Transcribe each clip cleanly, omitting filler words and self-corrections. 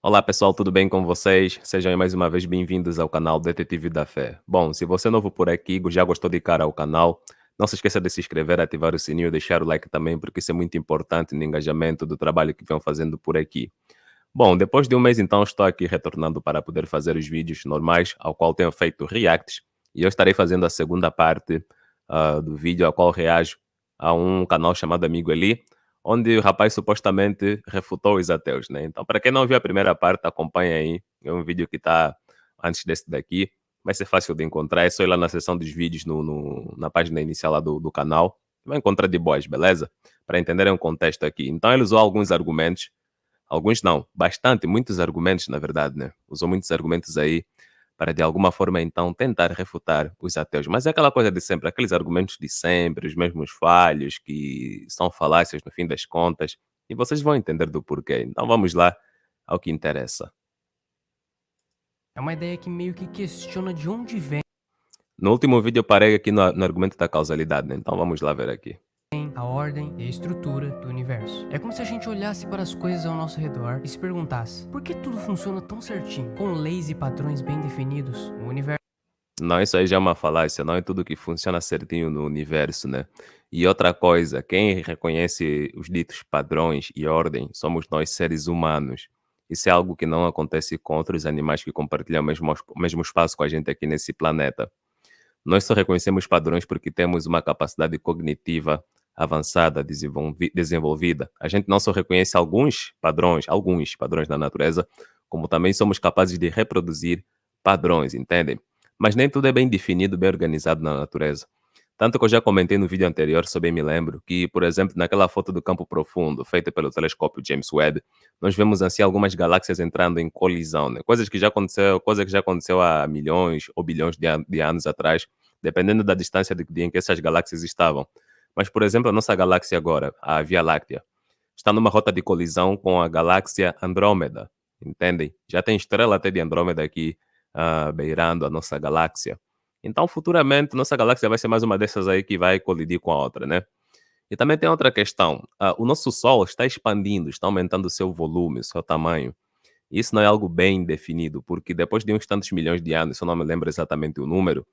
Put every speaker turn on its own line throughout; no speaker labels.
Olá pessoal, tudo bem com vocês? Sejam mais uma vez bem-vindos ao canal Detetive da Fé. Bom, se você é novo por aqui, já gostou de cara ao canal, não se esqueça de se inscrever, ativar o sininho e deixar o like também, porque isso é muito importante no engajamento do trabalho que venham fazendo por aqui. Bom, depois de um mês então estou aqui retornando para poder fazer os vídeos normais, ao qual tenho feito reacts, e eu estarei fazendo a segunda parte do vídeo ao qual reajo a um canal chamado Amigo Eli, onde o rapaz supostamente refutou os ateus, né? Então, para quem não viu a primeira parte, acompanha aí, é um vídeo que está antes desse daqui, vai ser fácil de encontrar, é só ir lá na seção dos vídeos, na página inicial lá do canal, vai encontrar de boas, beleza? Para entenderem o contexto aqui. Então, ele usou alguns argumentos. Alguns não, bastante, muitos argumentos, na verdade, né? Usou muitos argumentos aí para, de alguma forma, então, tentar refutar os ateus. Mas é aquela coisa de sempre, aqueles argumentos de sempre, os mesmos falhos, que são falácias no fim das contas, e vocês vão entender do porquê. Então vamos lá ao que interessa.
É uma ideia que meio que questiona de onde vem
No último vídeo eu parei aqui no argumento da causalidade, né? Então vamos lá ver aqui.
a ordem e a estrutura do universo. É como se a gente olhasse para as coisas ao nosso redor e se perguntasse: por que tudo funciona tão certinho, com leis e padrões bem definidos? O universo
Não, isso aí já é uma falácia, não é tudo que funciona certinho no universo, né? E outra coisa, quem reconhece os ditos padrões e ordem somos nós seres humanos. Isso é algo que não acontece com outros animais que compartilham o mesmo espaço com a gente aqui nesse planeta. Nós só reconhecemos padrões porque temos uma capacidade cognitiva avançada, desenvolvida. A gente não só reconhece alguns padrões da natureza, como também somos capazes de reproduzir padrões, entendem? Mas nem tudo é bem definido, bem organizado na natureza. Tanto que eu já comentei no vídeo anterior, se eu bem me lembro, que, por exemplo, naquela foto do campo profundo, feita pelo telescópio James Webb, nós vemos assim algumas galáxias entrando em colisão, né? Coisa que já aconteceu há milhões ou bilhões de anos atrás, dependendo da distância em que essas galáxias estavam. Mas, por exemplo, a nossa galáxia agora, a Via Láctea, está numa rota de colisão com a galáxia Andrômeda, entendem? Já tem estrela até de Andrômeda aqui beirando a nossa galáxia. Então, futuramente, nossa galáxia vai ser mais uma dessas aí que vai colidir com a outra, né? E também tem outra questão. O nosso Sol está expandindo, está aumentando o seu volume, o seu tamanho. Isso não é algo bem definido, porque depois de uns tantos milhões de anos, se eu não me lembro exatamente o número,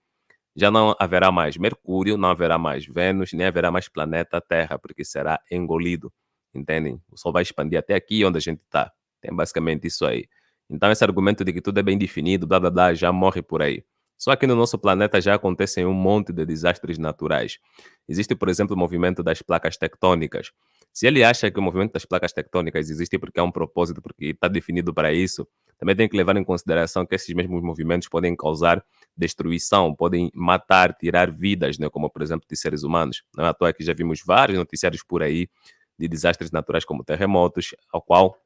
já não haverá mais Mercúrio, não haverá mais Vênus, nem haverá mais planeta Terra, porque será engolido, entendem? O Sol vai expandir até aqui onde a gente está. Tem basicamente isso aí. Então esse argumento de que tudo é bem definido, blá blá blá, já morre por aí. Só que no nosso planeta já acontecem um monte de desastres naturais. Existe, por exemplo, o movimento das placas tectônicas. Se ele acha que o movimento das placas tectônicas existe porque há um propósito, porque está definido para isso, também tem que levar em consideração que esses mesmos movimentos podem causar destruição, podem matar, tirar vidas, né, como por exemplo de seres humanos. Não é à toa que já vimos vários noticiários por aí de desastres naturais como terremotos, ao qual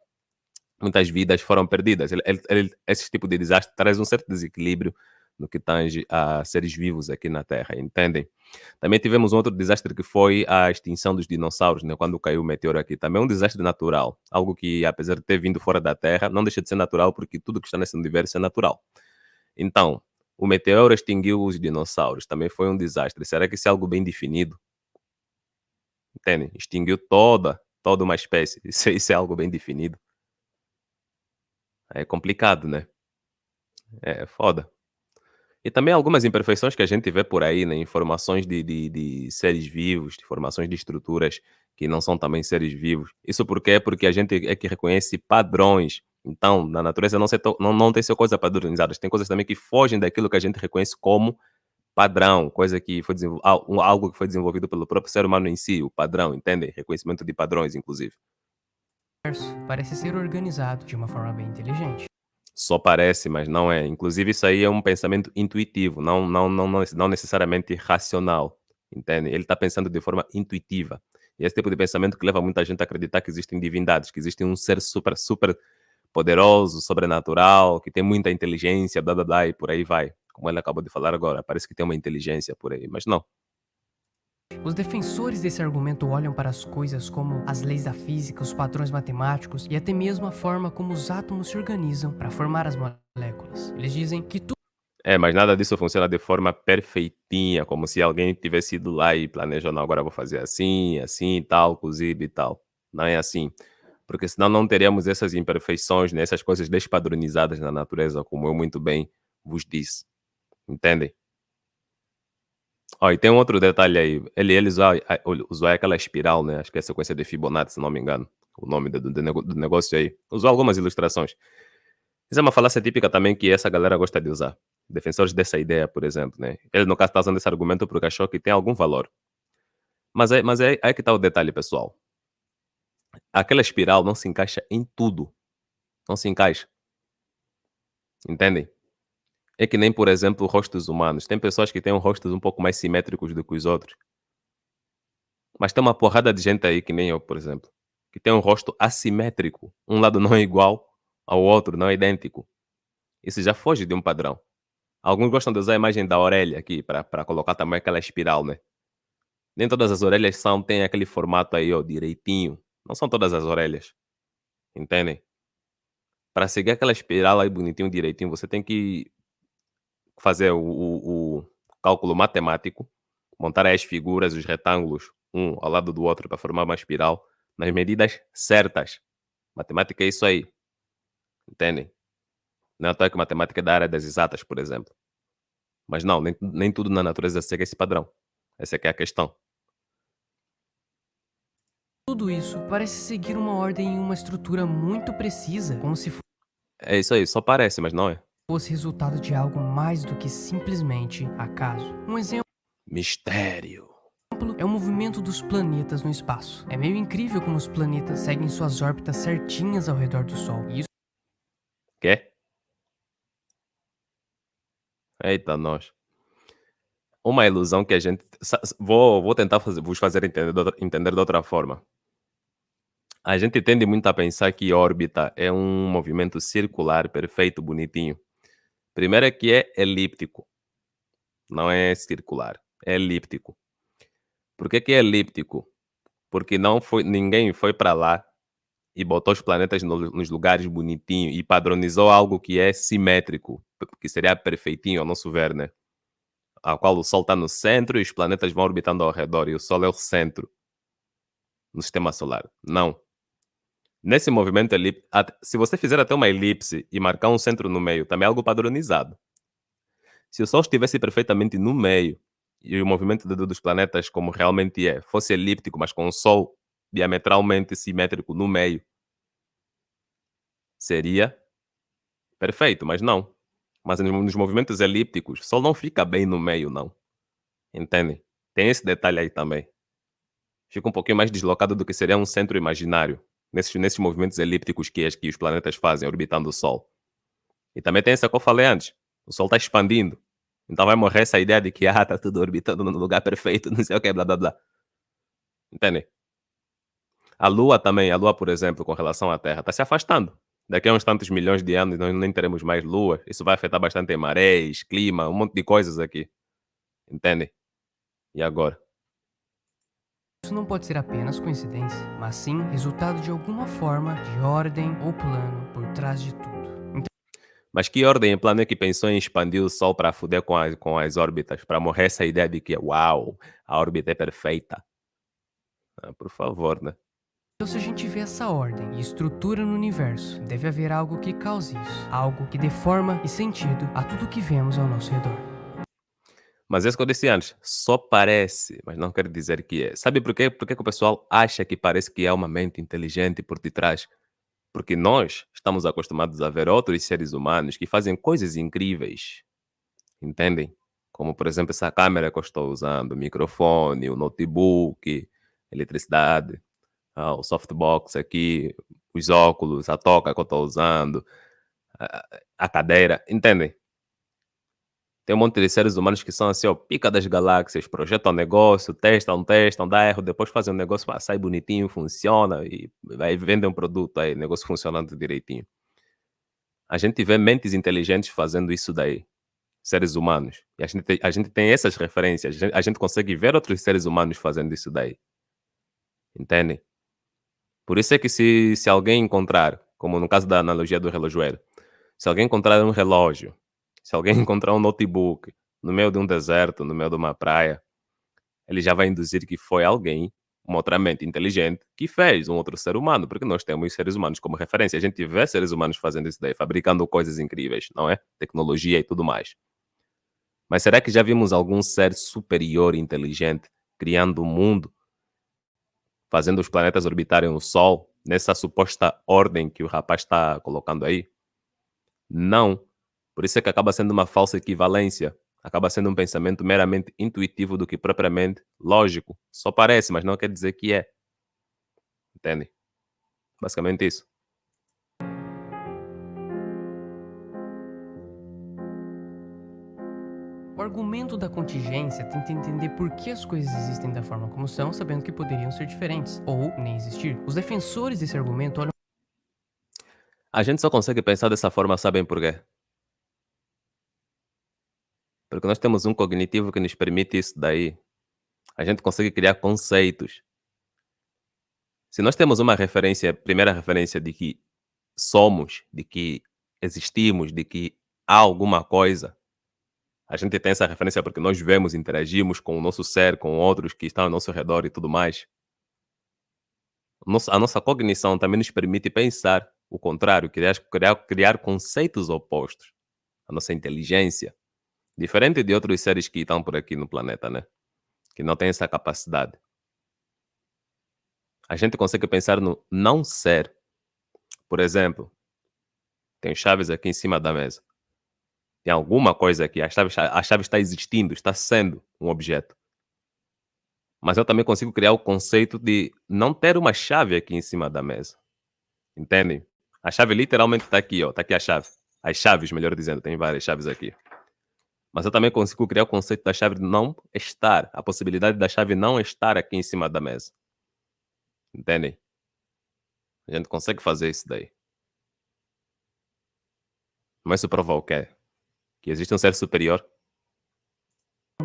muitas vidas foram perdidas. Esse tipo de desastre traz um certo desequilíbrio no que tange a seres vivos aqui na Terra, entendem? Também tivemos um outro desastre que foi a extinção dos dinossauros, né, quando caiu o meteoro aqui. Também é um desastre natural, algo que, apesar de ter vindo fora da Terra, não deixa de ser natural, porque tudo que está nesse universo é natural. Então, o meteoro extinguiu os dinossauros, também foi um desastre. Será que isso é algo bem definido? Entende? Extinguiu toda uma espécie. Isso é algo bem definido. É complicado, né? É foda. E também algumas imperfeições que a gente vê por aí, né? Informações de seres vivos, de formações de estruturas que não são também seres vivos. Isso por quê? Porque a gente é que reconhece padrões. Então, na natureza não tem só coisas padronizadas, tem coisas também que fogem daquilo que a gente reconhece como padrão, coisa que foi algo que foi desenvolvido pelo próprio ser humano em si, o padrão, entendem? Reconhecimento de padrões, inclusive.
parece ser organizado de uma forma bem inteligente.
Só parece, mas não é. Inclusive, isso aí é um pensamento intuitivo, não necessariamente racional, entende? Ele está pensando de forma intuitiva. E esse tipo de pensamento que leva muita gente a acreditar que existem divindades, que existe um ser super poderoso, sobrenatural, que tem muita inteligência, blá blá blá, e por aí vai. Como ele acabou de falar agora, parece que tem uma inteligência por aí, mas não.
Os defensores desse argumento olham para as coisas como as leis da física, os padrões matemáticos e até mesmo a forma como os átomos se organizam para formar as moléculas. Eles dizem que tudo
É, mas nada disso funciona de forma perfeitinha, como se alguém tivesse ido lá e planejou, não, agora vou fazer assim, assim e tal, cozido e tal. Não é assim. Porque senão não teríamos essas imperfeições, né, essas coisas despadronizadas na natureza, como eu muito bem vos disse. Entendem? Ó, e tem um outro detalhe aí. Ele usou aquela espiral, né? Acho que é a sequência de Fibonacci, se não me engano. O nome do negócio aí. Usou algumas ilustrações. Isso é uma falácia típica também que essa galera gosta de usar. Defensores dessa ideia, por exemplo, né? Ele, no caso, está usando esse argumento porque achou que tem algum valor. Mas é aí que está o detalhe, pessoal. Aquela espiral não se encaixa em tudo. Não se encaixa. Entendem? É que nem, por exemplo, rostos humanos. Tem pessoas que têm rostos um pouco mais simétricos do que os outros. Mas tem uma porrada de gente aí, que nem eu, por exemplo, que tem um rosto assimétrico. Um lado não é igual ao outro, não é idêntico. Isso já foge de um padrão. Alguns gostam de usar a imagem da orelha aqui para colocar também aquela espiral, né? Nem todas as orelhas têm aquele formato aí, ó, direitinho. Não são todas as orelhas, entendem? Para seguir aquela espiral aí bonitinho, direitinho, você tem que fazer o cálculo matemático, montar as figuras, os retângulos, um ao lado do outro para formar uma espiral, nas medidas certas. Matemática é isso aí, entendem? Não é à toa que matemática é da área das exatas, por exemplo. Mas não, nem tudo na natureza segue esse padrão. Essa é que é a questão.
Tudo isso parece seguir uma ordem e uma estrutura muito precisa, como se
É isso aí, só parece, mas não é.
fosse resultado de algo mais do que simplesmente acaso. Um exemplo
Mistério.
é o movimento dos planetas no espaço. É meio incrível como os planetas seguem suas órbitas certinhas ao redor do Sol. E isso
Quê? Eita, nós. Uma ilusão que a gente. Vou tentar vos fazer entender de outra forma. A gente tende muito a pensar que órbita é um movimento circular, perfeito, bonitinho. Primeiro é que é elíptico, não é circular, é elíptico. Por que é elíptico? Porque ninguém foi para lá e botou os planetas nos lugares bonitinho e padronizou algo que é simétrico, que seria perfeitinho ao nosso ver, né? A qual o Sol está no centro e os planetas vão orbitando ao redor e o Sol é o centro no sistema solar. Não. Nesse movimento elíptico, se você fizer até uma elipse e marcar um centro no meio, também é algo padronizado. Se o Sol estivesse perfeitamente no meio e o movimento dos planetas, como realmente é, fosse elíptico, mas com o Sol diametralmente simétrico no meio, seria perfeito, mas não. Mas nos movimentos elípticos, o Sol não fica bem no meio, não. Entendem? Tem esse detalhe aí também. Fica um pouquinho mais deslocado do que seria um centro imaginário, nesses movimentos elípticos que os planetas fazem, orbitando o Sol. E também tem essa que eu falei antes. O Sol está expandindo. Então vai morrer essa ideia de que tá tudo orbitando no lugar perfeito, não sei o que, blá blá blá. Entendem? A Lua, por exemplo, com relação à Terra, está se afastando. Daqui a uns tantos milhões de anos nós nem teremos mais Lua. Isso vai afetar bastante marés, clima, um monte de coisas aqui. Entendem? E agora?
não pode ser apenas coincidência, mas sim resultado de alguma forma de ordem ou plano por trás de tudo.
Mas que ordem e plano é que pensou em expandir o Sol para foder com as órbitas? Para morrer essa ideia de que, uau, a órbita é perfeita. Ah, por favor, né?
Então, se a gente vê essa ordem e estrutura no universo, deve haver algo que cause isso, algo que dê forma e sentido a tudo que vemos ao nosso redor.
Mas é isso que eu disse antes, só parece, mas não quer dizer que é. Sabe por quê? Porque que o pessoal acha que parece que é uma mente inteligente por detrás? Porque nós estamos acostumados a ver outros seres humanos que fazem coisas incríveis, entendem? Como, por exemplo, essa câmera que eu estou usando, o microfone, o notebook, eletricidade, o softbox aqui, os óculos, a touca que eu estou usando, a cadeira, entendem? Tem um monte de seres humanos que são assim, ó, pica das galáxias, projetam negócio, testam, dá erro, depois fazem um negócio, sai bonitinho, funciona, e aí vendem um produto aí, negócio funcionando direitinho. A gente vê mentes inteligentes fazendo isso daí, seres humanos. E a gente tem essas referências, a gente consegue ver outros seres humanos fazendo isso daí. Entendem? Por isso é que se alguém encontrar, como no caso da analogia do relojoeiro, se alguém encontrar um relógio, Se alguém encontrar um notebook no meio de um deserto, no meio de uma praia, ele já vai induzir que foi alguém, uma outra mente inteligente, que fez um outro ser humano, porque nós temos seres humanos como referência. A gente vê seres humanos fazendo isso daí, fabricando coisas incríveis, não é? Tecnologia e tudo mais. Mas será que já vimos algum ser superior inteligente criando o mundo, fazendo os planetas orbitarem o Sol, nessa suposta ordem que o rapaz está colocando aí? Não. Por isso é que acaba sendo uma falsa equivalência. Acaba sendo um pensamento meramente intuitivo do que propriamente lógico. Só parece, mas não quer dizer que é. Entende? Basicamente isso.
O argumento da contingência tenta entender por que as coisas existem da forma como são, sabendo que poderiam ser diferentes, ou nem existir. Os defensores desse argumento olham
A gente só consegue pensar dessa forma, sabem por quê? Porque nós temos um cognitivo que nos permite isso daí. A gente consegue criar conceitos. Se nós temos uma referência, primeira referência de que somos, de que existimos, de que há alguma coisa, a gente tem essa referência porque nós vemos, interagimos com o nosso ser, com outros que estão ao nosso redor e tudo mais. A nossa cognição também nos permite pensar o contrário, criar conceitos opostos. A nossa inteligência, diferente de outros seres que estão por aqui no planeta, né? Que não têm essa capacidade. A gente consegue pensar no não ser. Por exemplo, tem chaves aqui em cima da mesa. Tem alguma coisa aqui, a chave está existindo, está sendo um objeto. Mas eu também consigo criar o conceito de não ter uma chave aqui em cima da mesa. Entendem? A chave literalmente está aqui, ó. Está aqui a chave. As chaves, melhor dizendo, tem várias chaves aqui. Mas eu também consigo criar o conceito da chave não estar, a possibilidade da chave não estar aqui em cima da mesa. Entendem? A gente consegue fazer isso daí. Mas isso prova o quê? Que existe um ser superior?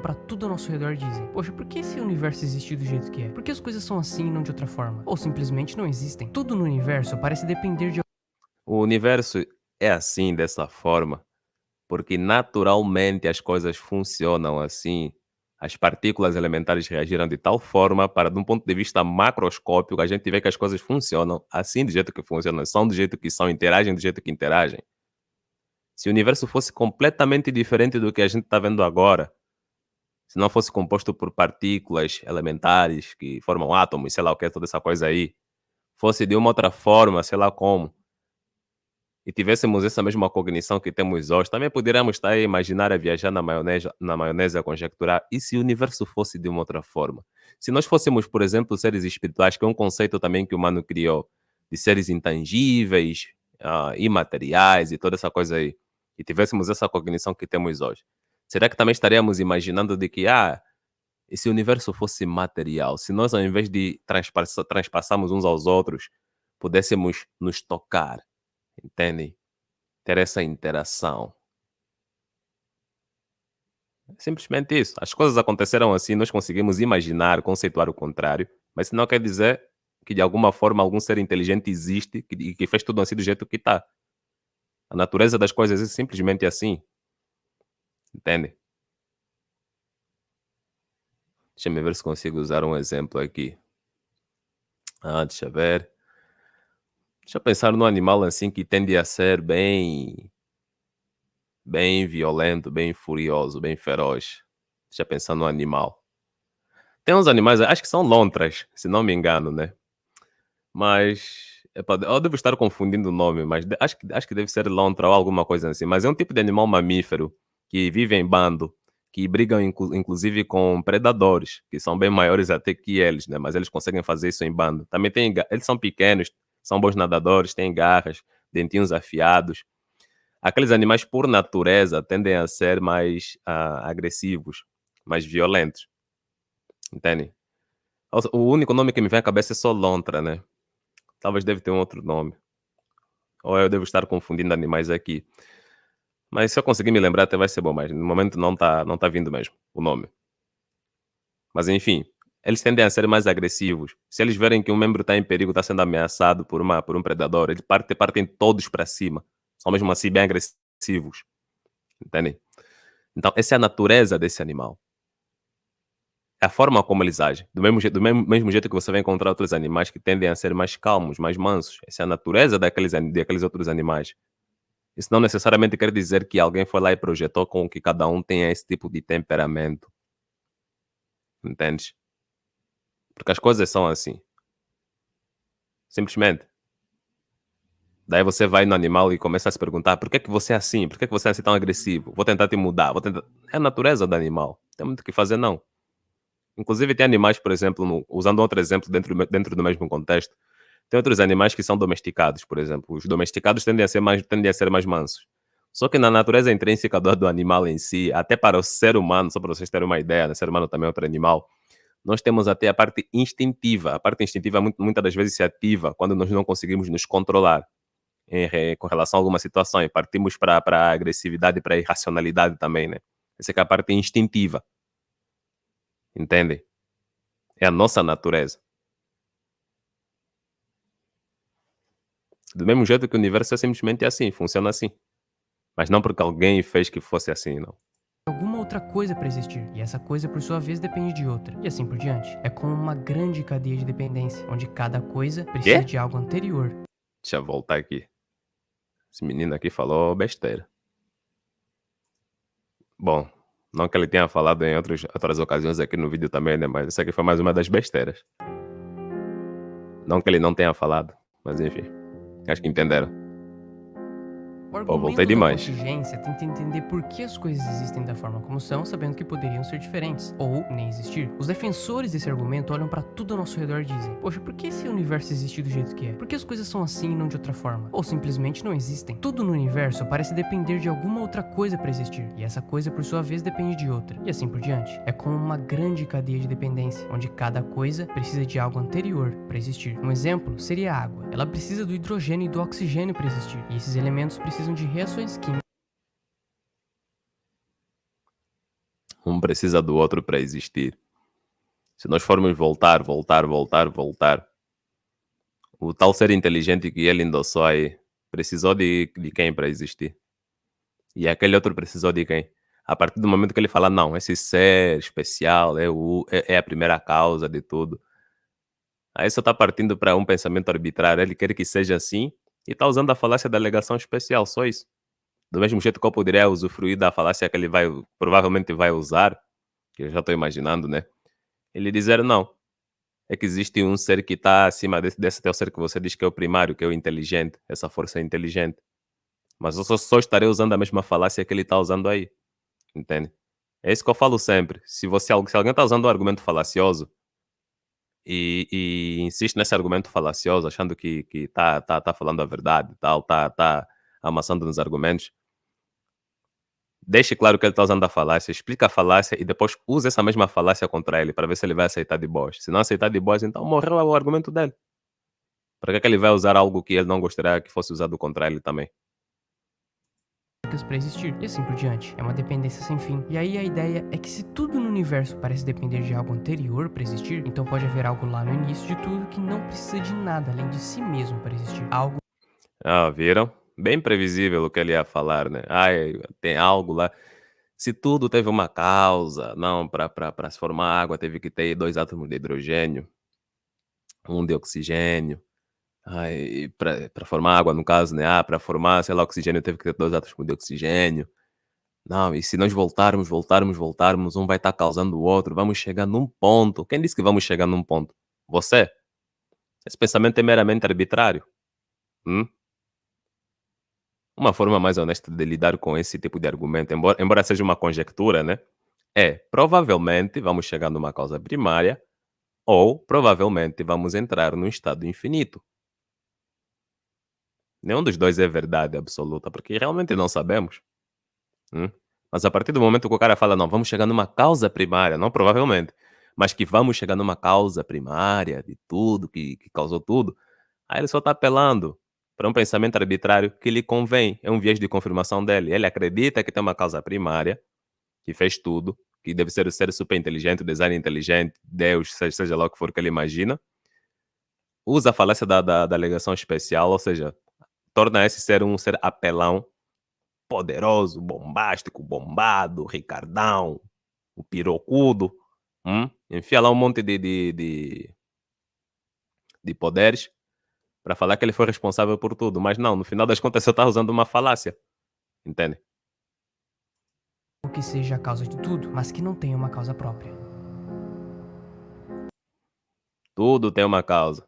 para tudo ao nosso redor e dizem: poxa, por que esse universo existe do jeito que é? Por que as coisas são assim e não de outra forma? Ou simplesmente não existem? Tudo no universo parece depender de
O universo é assim, dessa forma, porque naturalmente as coisas funcionam assim. As partículas elementares reagiram de tal forma para, de um ponto de vista macroscópico, a gente vê que as coisas funcionam assim do jeito que funcionam, são do jeito que são, interagem do jeito que interagem. Se o universo fosse completamente diferente do que a gente está vendo agora, se não fosse composto por partículas elementares que formam átomos, sei lá o que, toda essa coisa aí, fosse de uma outra forma, sei lá como, e tivéssemos essa mesma cognição que temos hoje, também poderíamos estar a imaginar a viajar na maionese a conjecturar, e se o universo fosse de uma outra forma? Se nós fôssemos, por exemplo, seres espirituais, que é um conceito também que o humano criou, de seres intangíveis, imateriais e toda essa coisa aí, e tivéssemos essa cognição que temos hoje, será que também estaríamos imaginando de que, e se o universo fosse material? Se nós, ao invés de transpassarmos uns aos outros, pudéssemos nos tocar, entendem? Ter essa interação. É simplesmente isso. As coisas aconteceram assim, nós conseguimos imaginar, conceituar o contrário, mas isso não quer dizer que de alguma forma algum ser inteligente existe e que fez tudo assim do jeito que está. A natureza das coisas é simplesmente assim, entende? Deixa eu ver se consigo usar um exemplo aqui. Deixa eu ver. Deixa eu pensar num animal assim que tende a ser bem violento, bem furioso, bem feroz. Deixa eu pensar num animal. Tem uns animais, acho que são lontras, se não me engano, né? Mas, epá, eu devo estar confundindo o nome, mas acho que deve ser lontra ou alguma coisa assim. Mas é um tipo de animal mamífero que vive em bando, que brigam inclusive com predadores, que são bem maiores até que eles, né? Mas eles conseguem fazer isso em bando. Também eles são pequenos, são bons nadadores, têm garras, dentinhos afiados. Aqueles animais, por natureza, tendem a ser mais agressivos, mais violentos, entende? O único nome que me vem à cabeça é só lontra, né? Talvez deve ter um outro nome. Ou eu devo estar confundindo animais aqui. Mas se eu conseguir me lembrar até vai ser bom, mas no momento não tá vindo mesmo o nome. Mas enfim, eles tendem a ser mais agressivos. Se eles verem que um membro está em perigo, está sendo ameaçado por um predador, eles partem todos para cima. São mesmo assim bem agressivos. entendem? Então, essa é a natureza desse animal. É a forma como eles agem. Do mesmo jeito que você vai encontrar outros animais que tendem a ser mais calmos, mais mansos. Essa é a natureza daqueles outros animais. Isso não necessariamente quer dizer que alguém foi lá e projetou com que cada um tenha esse tipo de temperamento, entendes? Porque as coisas são assim, simplesmente. Daí você vai no animal e começa a se perguntar: por que que você é assim? Por que que você é assim tão agressivo? Vou tentar te mudar, vou tentar. É a natureza do animal. Tem muito o que fazer, não. Inclusive, tem animais, por exemplo, usando outro exemplo dentro do mesmo contexto, tem outros animais que são domesticados, por exemplo. Os domesticados tendem a ser mais mansos. Só que na natureza intrínseca do animal em si, até para o ser humano, só para vocês terem uma ideia, né? O ser humano também é outro animal, nós temos até a parte instintiva. A parte instintiva muitas das vezes se ativa quando nós não conseguimos nos controlar com relação a alguma situação e partimos para a agressividade e para a irracionalidade também, né? Essa é que é a parte instintiva, entendem? É a nossa natureza. Do mesmo jeito que o universo é simplesmente assim, funciona assim. Mas não porque alguém fez que fosse assim, não.
alguma outra coisa para existir, e essa coisa por sua vez depende de outra, e assim por diante. É como uma grande cadeia de dependência, onde cada coisa precisa
Quê?
de algo anterior.
Deixa eu voltar aqui. Esse menino aqui falou besteira. Bom, não que ele tenha falado em outras ocasiões aqui no vídeo também, né? Mas essa aqui foi mais uma das besteiras. Não que ele não tenha falado, mas enfim. Acho que entenderam.
O
Pô, voltei
argumento da
demais.
contingência tenta entender por que as coisas existem da forma como são, sabendo que poderiam ser diferentes, ou nem existir. Os defensores desse argumento olham para tudo ao nosso redor e dizem: poxa, por que esse universo existe do jeito que é? Por que as coisas são assim e não de outra forma? Ou simplesmente não existem? Tudo no universo parece depender de alguma outra coisa para existir, e essa coisa por sua vez depende de outra, e assim por diante. É como uma grande cadeia de dependência, onde cada coisa precisa de algo anterior para existir. Um exemplo seria a água. Ela precisa do hidrogênio e do oxigênio para existir, e esses elementos precisam de reações químicas.
Um precisa do outro para existir. Se nós formos voltar, o tal ser inteligente que ele endossou aí precisou de quem para existir? E aquele outro precisou de quem? A partir do momento que ele fala, não, esse ser especial é a primeira causa de tudo. Aí só está partindo para um pensamento arbitrário. Ele quer que seja assim e está usando a falácia da alegação especial, só isso. Do mesmo jeito que eu poderia usufruir da falácia que ele provavelmente vai usar, que eu já estou imaginando, né? Ele dizer, não, é que existe um ser que está acima desse teu ser que você diz que é o primário, que é o inteligente, essa força é inteligente. Mas eu só estarei usando a mesma falácia que ele está usando aí, entende? É isso que eu falo sempre. Se alguém está usando um argumento falacioso e insiste nesse argumento falacioso, achando que tá falando a verdade, tal, tá amassando nos argumentos, deixe claro que ele está usando a falácia, explica a falácia e depois use essa mesma falácia contra ele para ver se ele vai aceitar de boas. Se não aceitar de boas, então morreu o argumento dele. Para que é que ele vai usar algo que ele não gostaria que fosse usado contra ele também?
Para existir, e assim por diante. É uma dependência sem fim. E aí a ideia é que se tudo no universo parece depender de algo anterior para existir, então pode haver algo lá no início de tudo que não precisa de nada além de si mesmo para existir. Algo
Ah, viram? Bem previsível o que ele ia falar, né? Ai, tem algo lá. Se tudo teve uma causa, não, para se formar água teve que ter 2 átomos de hidrogênio, um de oxigênio. Ai, para formar água, no caso, né? Ah, para formar, sei lá, oxigênio teve que ter 2 átomos de oxigênio. Não, e se nós voltarmos, um vai estar causando o outro, vamos chegar num ponto. Quem disse que vamos chegar num ponto? Você? Esse pensamento é meramente arbitrário. Hum? Uma forma mais honesta de lidar com esse tipo de argumento, embora seja uma conjectura, né? É, provavelmente vamos chegar numa causa primária ou provavelmente vamos entrar num estado infinito. Nenhum dos dois é verdade absoluta, porque realmente não sabemos. Hum? Mas a partir do momento que o cara fala, não, vamos chegar numa causa primária, não provavelmente, mas que vamos chegar numa causa primária de tudo, que causou tudo, aí ele só está apelando para um pensamento arbitrário que lhe convém, é um viés de confirmação dele. Ele acredita que tem uma causa primária, que fez tudo, que deve ser o ser super inteligente, o design inteligente, Deus, seja lá o que for que ele imagina, usa a falácia da alegação especial, ou seja, torna esse ser um ser apelão poderoso, bombástico, bombado, ricardão, o pirocudo. Enfia lá um monte de poderes para falar que ele foi responsável por tudo. Mas não, no final das contas você está usando uma falácia. Entende?
que seja a causa de tudo, mas que não tenha uma causa própria.
Tudo tem uma causa.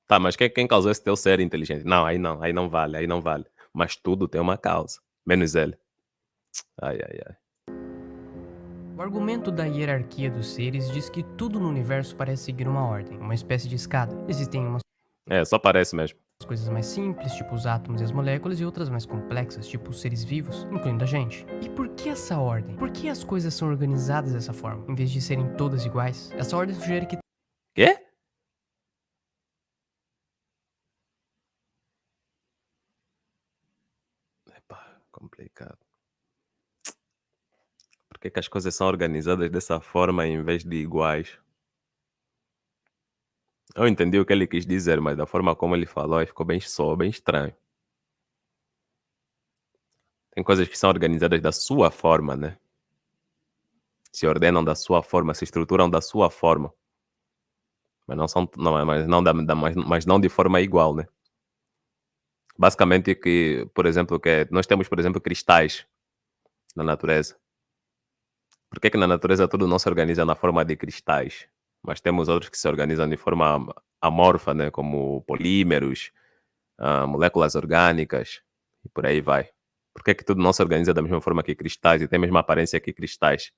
Tá, mas quem causou esse teu ser inteligente? Não, aí não vale, aí não vale. Mas tudo tem uma causa, menos ele. Ai, ai, ai.
O argumento da hierarquia dos seres diz que tudo no universo parece seguir uma ordem, uma espécie de escada. Existem umas
Só parece mesmo.
coisas mais simples, tipo os átomos e as moléculas, e outras mais complexas, tipo os seres vivos, incluindo a gente. E por que essa ordem? Por que as coisas são organizadas dessa forma, em vez de serem todas iguais? Essa ordem sugere que
Quê? Epá, complicado. Por que as coisas são organizadas dessa forma em vez de iguais? Eu entendi o que ele quis dizer, mas da forma como ele falou, aí ficou bem estranho. Tem coisas que são organizadas da sua forma, né? Se ordenam da sua forma, se estruturam da sua forma. Mas não são, não, mas não de forma igual, né? Basicamente que, por exemplo, nós temos, por exemplo, cristais na natureza. Por que na natureza tudo não se organiza na forma de cristais? Mas temos outros que se organizam de forma amorfa, né? Como polímeros, moléculas orgânicas e por aí vai. Por que tudo não se organiza da mesma forma que cristais e tem a mesma aparência que cristais?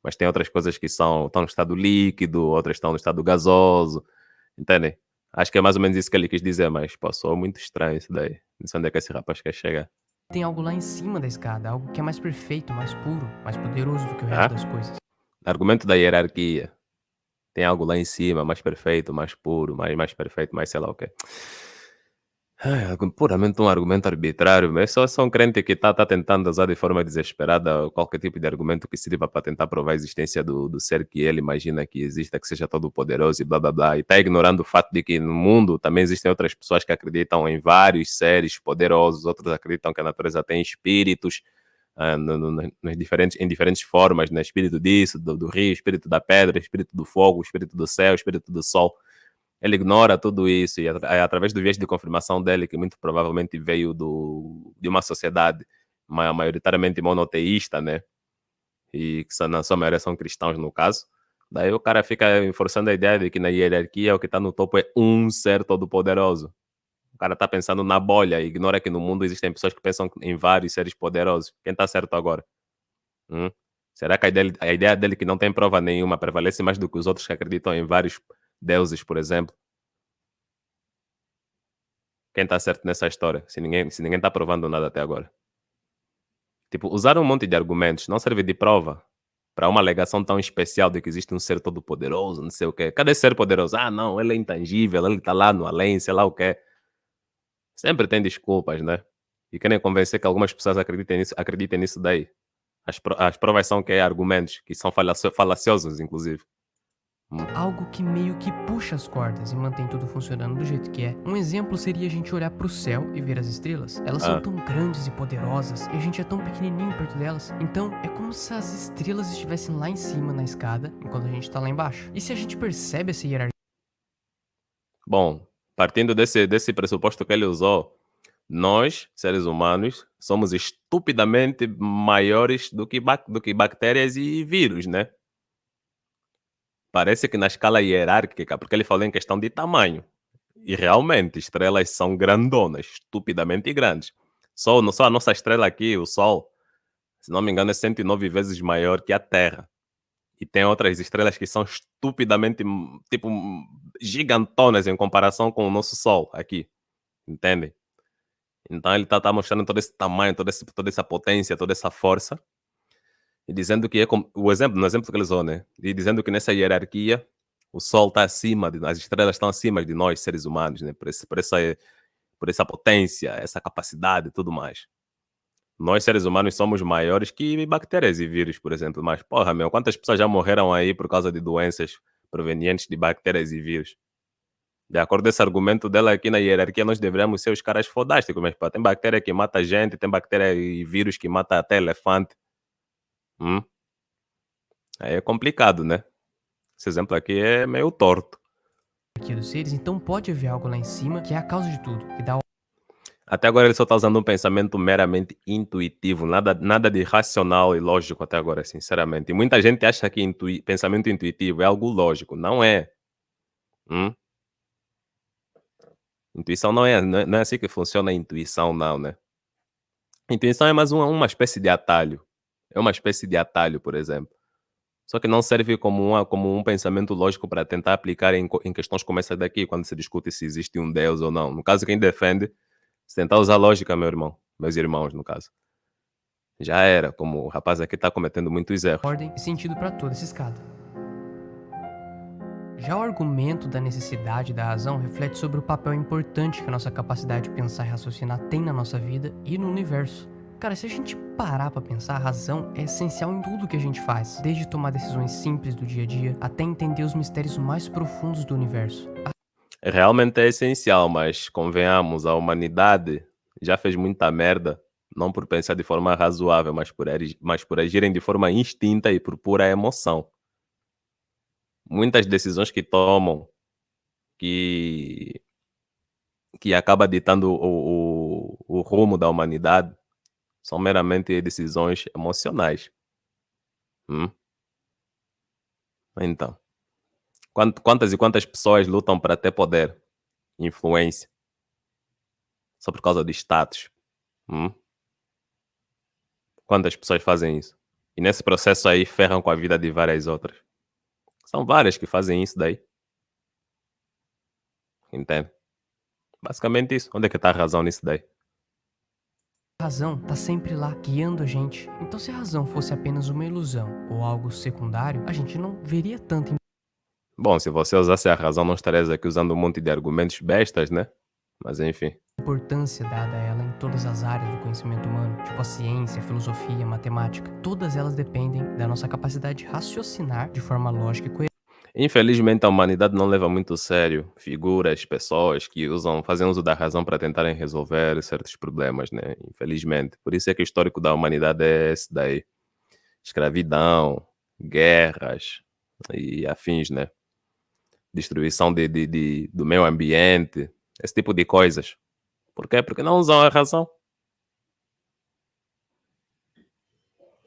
Mas tem outras coisas que estão no estado líquido, outras estão no estado gasoso, entendem? Acho que é mais ou menos isso que ele quis dizer, mas passou muito estranho isso daí. Não sei onde é que esse rapaz quer chegar.
tem algo lá em cima da escada, algo que é mais perfeito, mais puro, mais poderoso do que o
Ah?
resto das coisas.
Argumento da hierarquia. Tem algo lá em cima, mais perfeito, mais puro, mais perfeito, mais sei lá o quê. Puramente um argumento arbitrário, mas só um crente que tá tentando usar de forma desesperada qualquer tipo de argumento que sirva para tentar provar a existência do ser que ele imagina que exista, que seja todo poderoso e blá blá blá, e tá ignorando o fato de que no mundo também existem outras pessoas que acreditam em vários seres poderosos, outros acreditam que a natureza tem espíritos, em diferentes formas, né? Espírito disso, do rio, espírito da pedra, espírito do fogo, espírito do céu, espírito do sol. Ele ignora tudo isso e é através do viés de confirmação dele, que muito provavelmente veio de uma sociedade maioritariamente monoteísta, né? E que na sua maioria são cristãos, no caso. Daí o cara fica forçando a ideia de que na hierarquia o que está no topo é um ser todo-poderoso. O cara está pensando na bolha e ignora que no mundo existem pessoas que pensam em vários seres poderosos. Quem está certo agora? Hum? Será que a ideia dele que não tem prova nenhuma prevalece mais do que os outros que acreditam em vários deuses, por exemplo? Quem está certo nessa história? Se ninguém está provando nada até agora. Tipo, usar um monte de argumentos não serve de prova para uma alegação tão especial de que existe um ser todo poderoso, não sei o quê. Cadê esse ser poderoso? Ah, não, ele é intangível, ele está lá no além, sei lá o quê. Sempre tem desculpas, né? E querem convencer que algumas pessoas acreditem nisso daí. As provas são que é argumentos, que são falaciosos, inclusive.
Algo que meio que puxa as cordas e mantém tudo funcionando do jeito que é. Um exemplo seria a gente olhar pro céu e ver as estrelas. Elas são
Ah,
tão grandes e poderosas e a gente é tão pequenininho perto delas. Então é como se as estrelas estivessem lá em cima na escada, enquanto a gente tá lá embaixo. E se a gente percebe essa hierarquia
bom, partindo desse pressuposto que ele usou, nós, seres humanos, somos estupidamente maiores do que bactérias e vírus, né? Parece que na escala hierárquica, porque ele falou em questão de tamanho. E realmente, estrelas são grandonas, estupidamente grandes. Só a nossa estrela aqui, o Sol, se não me engano, é 109 vezes maior que a Terra. E tem outras estrelas que são estupidamente, tipo, gigantonas em comparação com o nosso Sol aqui. Entende? Então ele tá mostrando todo esse tamanho, toda essa potência, toda essa força. E dizendo que no exemplo que ele usou, né? E dizendo que nessa hierarquia o Sol está acima, as estrelas estão acima de nós, seres humanos, né? Por essa potência, essa capacidade e tudo mais. Nós, seres humanos, somos maiores que bactérias e vírus, por exemplo. Mas, porra, meu, quantas pessoas já morreram aí por causa de doenças provenientes de bactérias e vírus? De acordo com esse argumento dela aqui na hierarquia, nós deveríamos ser os caras fodásticos, mas pá, tem bactéria que mata gente, tem bactéria e vírus que mata até elefante. Hum? Aí é complicado, né? Esse exemplo aqui é meio torto.
Dos seres, então pode haver algo lá em cima que é a causa de tudo, que dá
Até agora ele só está usando um pensamento meramente intuitivo, nada de racional e lógico até agora, sinceramente. E muita gente acha que pensamento intuitivo é algo lógico. Não é. Hum? Intuição não é assim que funciona a intuição, não, né? Intuição é mais uma espécie de atalho. É uma espécie de atalho, por exemplo. Só que não serve como um pensamento lógico para tentar aplicar em questões como essa daqui, quando se discute se existe um Deus ou não. No caso, quem defende, se tentar usar lógica, meu irmão, meus irmãos, no caso, já era, como o rapaz aqui está cometendo muitos erros.
ordem e sentido para toda essa escada. Já o argumento da necessidade da razão reflete sobre o papel importante que a nossa capacidade de pensar e raciocinar tem na nossa vida e no universo. Cara, se a gente parar pra pensar, a razão é essencial em tudo que a gente faz, desde tomar decisões simples do dia a dia até entender os mistérios mais profundos do universo.
Realmente é essencial, mas convenhamos, a humanidade já fez muita merda, não por pensar de forma razoável, mas por agirem de forma instinta e por pura emoção. Muitas decisões que tomam que, que acaba ditando o rumo da humanidade são meramente decisões emocionais. Hum? Então, quantas e quantas pessoas lutam para ter poder, influência, só por causa de status? Hum? Quantas pessoas fazem isso? E nesse processo aí ferram com a vida de várias outras. São várias que fazem isso daí. Entende? Basicamente isso. Onde é que está a razão nisso daí?
A razão tá sempre lá, guiando a gente. Então se a razão fosse apenas uma ilusão ou algo secundário, a gente não veria tanto
Bom, se você usasse a razão, não estarias aqui usando um monte de argumentos bestas, né? Mas enfim.
importância dada a ela em todas as áreas do conhecimento humano, tipo a ciência, a filosofia, a matemática. Todas elas dependem da nossa capacidade de raciocinar de forma lógica e coerente.
Infelizmente, a humanidade não leva muito a sério figuras, pessoas que fazem uso da razão para tentarem resolver certos problemas, né? Infelizmente. Por isso é que o histórico da humanidade é esse daí. Escravidão, guerras e afins, né? Destruição do meio ambiente, esse tipo de coisas. Por quê? Porque não usam a razão.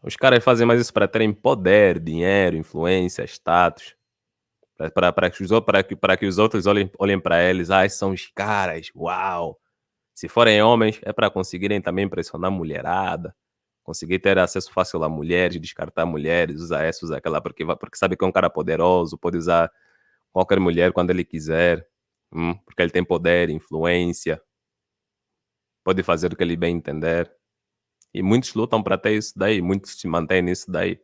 Os caras fazem mais isso para terem poder, dinheiro, influência, status. Para que os outros olhem para eles. Ah, esses são os caras, uau. Se forem homens, é para conseguirem também impressionar a mulherada. Conseguir ter acesso fácil a mulheres, descartar mulheres, usar essa, usar aquela, porque sabe que é um cara poderoso, pode usar qualquer mulher quando ele quiser. Porque ele tem poder, influência, pode fazer o que ele bem entender. E muitos lutam para ter isso daí, muitos se mantêm nisso daí.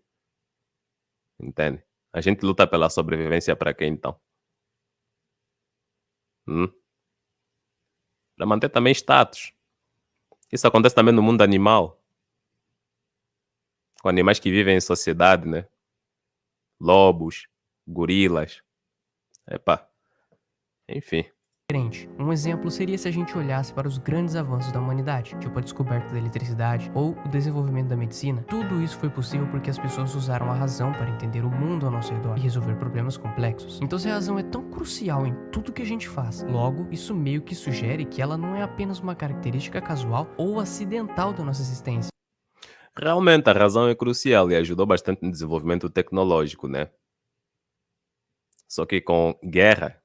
Entende? A gente luta pela sobrevivência para quem então? Hum? Para manter também status. Isso acontece também no mundo animal. Com animais que vivem em sociedade, né? Lobos, gorilas. Epá, enfim.
Um exemplo seria se a gente olhasse para os grandes avanços da humanidade, tipo a descoberta da eletricidade ou o desenvolvimento da medicina. Tudo isso foi possível porque as pessoas usaram a razão para entender o mundo ao nosso redor e resolver problemas complexos. Então, se a razão é tão crucial em tudo que a gente faz, logo, isso meio que sugere que ela não é apenas uma característica casual ou acidental da nossa existência.
Realmente a razão é crucial e ajudou bastante no desenvolvimento tecnológico, né? Só que com guerra,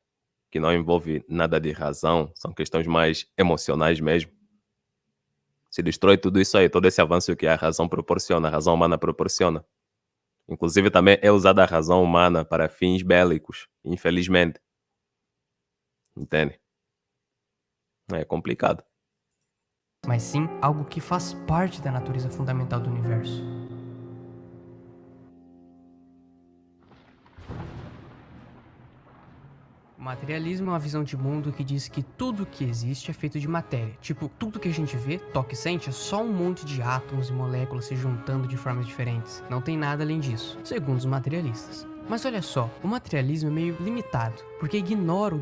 que não envolve nada de razão, são questões mais emocionais mesmo. Se destrói tudo isso aí, todo esse avanço que a razão proporciona, a razão humana proporciona. Inclusive também é usada a razão humana para fins bélicos, infelizmente. Entende? É complicado.
Mas sim algo que faz parte da natureza fundamental do universo. O materialismo é uma visão de mundo que diz que tudo que existe é feito de matéria. Tipo, tudo que a gente vê, toca e sente é só um monte de átomos e moléculas se juntando de formas diferentes. Não tem nada além disso, segundo os materialistas. Mas olha só, o materialismo é meio limitado, porque ignora o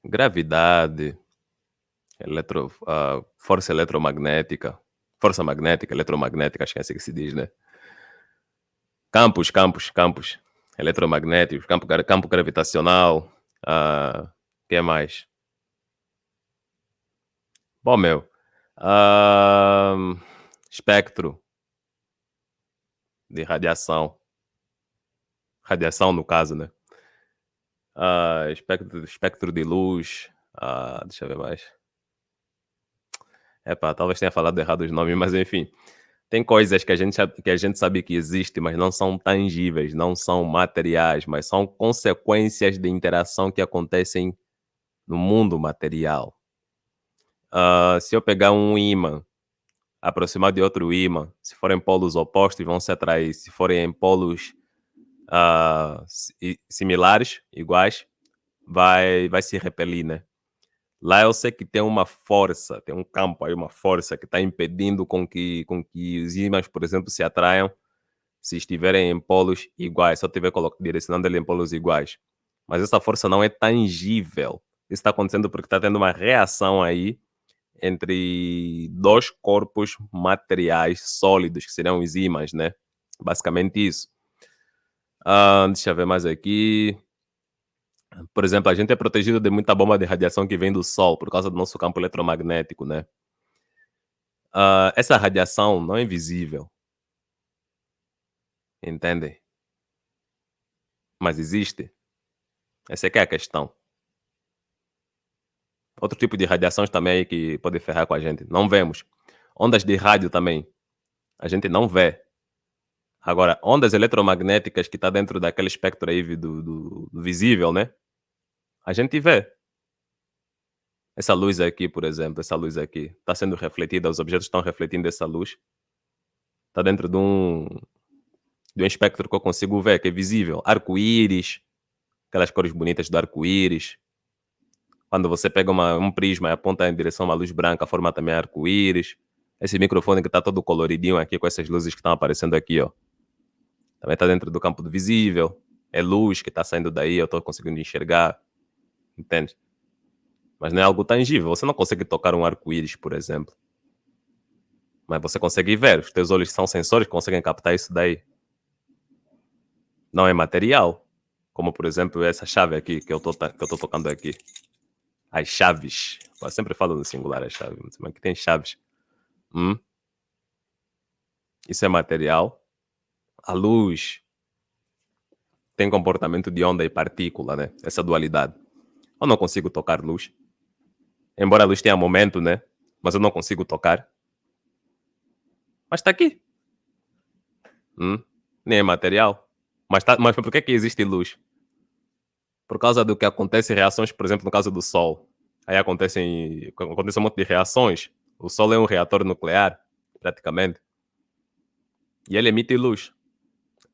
Gravidade, força eletromagnética, força magnética, eletromagnética, acho que é assim que se diz, né? Campos eletromagnéticos, campo gravitacional, que é mais? Bom, meu, ah, espectro de radiação no caso, né? Espectro de luz, deixa eu ver mais. Talvez tenha falado errado os nomes, mas enfim. Tem coisas que a gente sabe que existem, mas não são tangíveis, não são materiais, mas são consequências de interação que acontecem no mundo material. Se eu pegar um ímã, aproximar de outro ímã, se forem polos opostos, vão se atrair. Se forem em polos similares, iguais, vai se repelir, né? Lá eu sei que tem uma força, tem um campo aí, uma força que está impedindo com que os ímãs, por exemplo, se atraiam se estiverem em polos iguais, se eu estiver direcionando ele em polos iguais. Mas essa força não é tangível. Isso está acontecendo porque está tendo uma reação aí entre dois corpos materiais sólidos, que seriam os ímãs, né? Basicamente isso. Deixa eu ver mais aqui. Por exemplo, a gente é protegido de muita bomba de radiação que vem do Sol por causa do nosso campo eletromagnético, né? Essa radiação não é visível, entende? Mas existe. Essa é que é a questão. Outro tipo de radiações também aí que pode ferrar com a gente. Não vemos. Ondas de rádio também. A gente não vê. Agora, ondas eletromagnéticas que está dentro daquele espectro aí do visível, né? A gente vê. Essa luz aqui, por exemplo, essa luz aqui, está sendo refletida, os objetos estão refletindo essa luz. Está dentro de um espectro que eu consigo ver, que é visível. Arco-íris, aquelas cores bonitas do arco-íris. Quando você pega um prisma e aponta em direção a uma luz branca, forma também arco-íris. Esse microfone que está todo coloridinho aqui, com essas luzes que estão aparecendo aqui, ó. Também está dentro do campo do visível. É luz que está saindo daí, eu estou conseguindo enxergar. Entende? Mas não é algo tangível. Você não consegue tocar um arco-íris, por exemplo. Mas você consegue ver. Os teus olhos são sensores que conseguem captar isso daí. Não é material. Como, por exemplo, essa chave aqui que eu tô tocando aqui. As chaves. Eu sempre falo no singular as chaves, mas aqui tem chaves. Isso é material. A luz tem comportamento de onda e partícula, né? Essa dualidade. Eu não consigo tocar luz. Embora a luz tenha momento, né? Mas eu não consigo tocar. Mas está aqui. Nem é material. Mas por que existe luz? Por causa do que acontece reações, por exemplo, no caso do Sol. Aí acontece um monte de reações. O Sol é um reator nuclear, praticamente. E ele emite luz.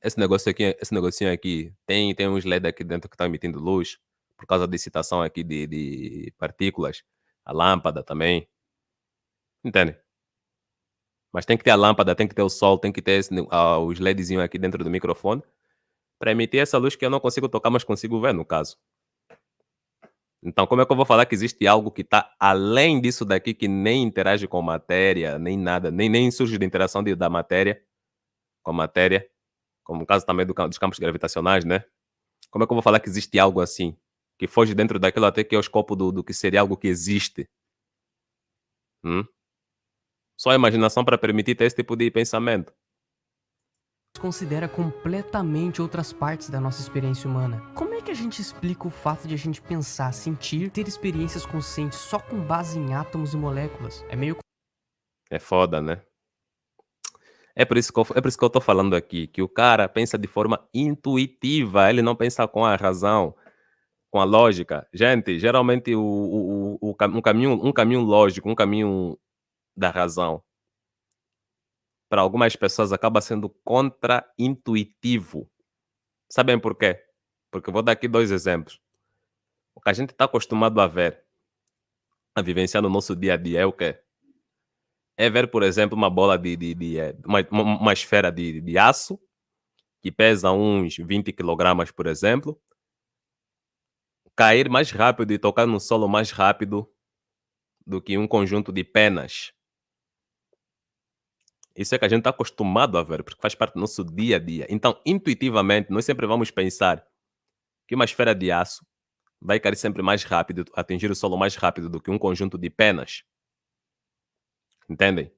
Esse negocinho aqui, tem uns LED aqui dentro que estão emitindo luz, por causa da excitação aqui de partículas. A lâmpada também. Entende? Mas tem que ter a lâmpada, tem que ter o sol, tem que ter os LEDzinhos aqui dentro do microfone para emitir essa luz que eu não consigo tocar, mas consigo ver, no caso. Então, como é que eu vou falar que existe algo que está além disso daqui, que nem interage com matéria, nem nada, nem surge de interação da matéria com a matéria, como no caso também dos campos gravitacionais, né? Como é que eu vou falar que existe algo assim, que foge dentro daquilo até que é o escopo do que seria algo que existe? Hum? Só a imaginação para permitir ter esse tipo de pensamento.
Considera completamente outras partes da nossa experiência humana. Como é que a gente explica o fato de a gente pensar, sentir, ter experiências conscientes só com base em átomos e moléculas? É meio...
É foda, né? É por isso que eu tô falando aqui, que o cara pensa de forma intuitiva, ele não pensa com a razão, com a lógica. Gente, geralmente um caminho lógico, um caminho da razão, para algumas pessoas acaba sendo contra-intuitivo. Sabem por quê? Porque eu vou dar aqui 2 exemplos. O que a gente está acostumado a ver, a vivenciar no nosso dia a dia é o quê? É ver, por exemplo, uma bola uma esfera de aço que pesa uns 20 quilogramas, por exemplo, cair mais rápido e tocar no solo mais rápido do que um conjunto de penas. Isso é que a gente está acostumado a ver, porque faz parte do nosso dia a dia. Então, intuitivamente, nós sempre vamos pensar que uma esfera de aço vai cair sempre mais rápido, atingir o solo mais rápido do que um conjunto de penas. Entendem?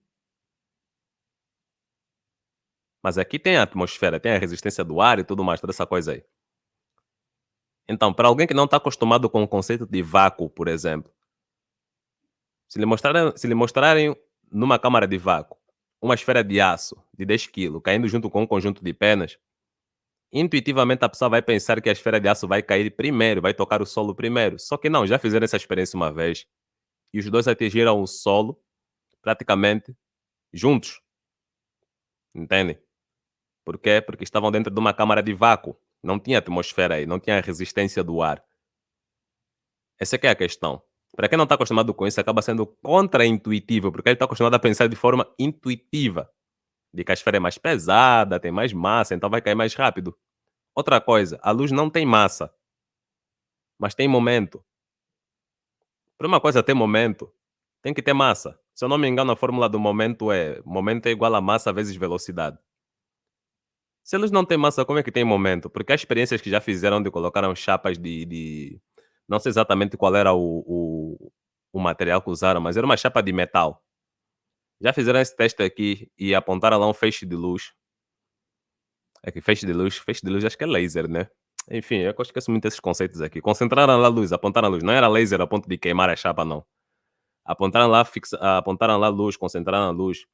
Mas aqui tem a atmosfera, tem a resistência do ar e tudo mais, toda essa coisa aí. Então, para alguém que não está acostumado com o conceito de vácuo, por exemplo, se lhe mostrarem numa câmara de vácuo uma esfera de aço de 10 quilos caindo junto com um conjunto de penas, intuitivamente a pessoa vai pensar que a esfera de aço vai cair primeiro, vai tocar o solo primeiro. Só que não, já fizeram essa experiência uma vez e os dois atingiram o solo praticamente juntos, entende? Por quê? Porque estavam dentro de uma câmara de vácuo. Não tinha atmosfera aí, não tinha resistência do ar. Essa é que é a questão. Para quem não está acostumado com isso, acaba sendo contra-intuitivo, porque ele está acostumado a pensar de forma intuitiva. De que a esfera é mais pesada, tem mais massa, então vai cair mais rápido. Outra coisa, a luz não tem massa, mas tem momento. Para uma coisa ter momento, tem que ter massa. Se eu não me engano, a fórmula do momento é igual a massa vezes velocidade. Se a luz não tem massa, como é que tem momento? Porque há experiências que já fizeram de colocaram chapas não sei exatamente qual era o material que usaram, mas era uma chapa de metal. Já fizeram esse teste aqui e apontaram lá um feixe de luz. É que feixe de luz acho que é laser, né? Enfim, eu esqueço muito esses conceitos aqui. Concentraram lá a luz, apontaram a luz. Não era laser a ponto de queimar a chapa, não. Apontaram lá a luz, concentraram a luz.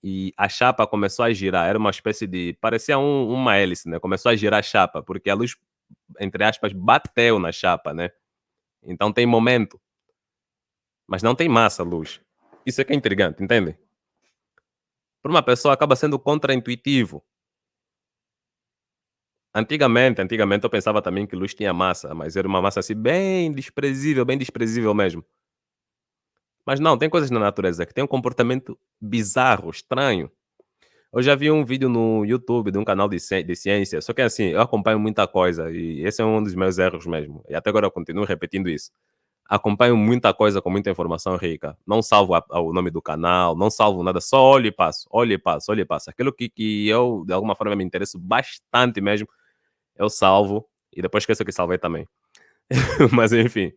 E a chapa começou a girar. Era uma espécie de. Parecia uma hélice, né? Começou a girar a chapa, porque a luz, entre aspas, bateu na chapa, né? Então tem momento. Mas não tem massa a luz. Isso é que é intrigante, entende? Para uma pessoa acaba sendo contra-intuitivo. Antigamente eu pensava também que luz tinha massa, mas era uma massa assim bem desprezível mesmo. Mas não, tem coisas na natureza que tem um comportamento bizarro, estranho. Eu já vi um vídeo no YouTube de um canal de ciência, só que assim, eu acompanho muita coisa e esse é um dos meus erros mesmo. E até agora eu continuo repetindo isso. Acompanho muita coisa com muita informação rica. Não salvo o nome do canal, não salvo nada, só olho e passo, olho e passo, olho e passo. Aquilo que eu, de alguma forma, me interesso bastante mesmo, eu salvo e depois esqueço que salvei também. Mas enfim,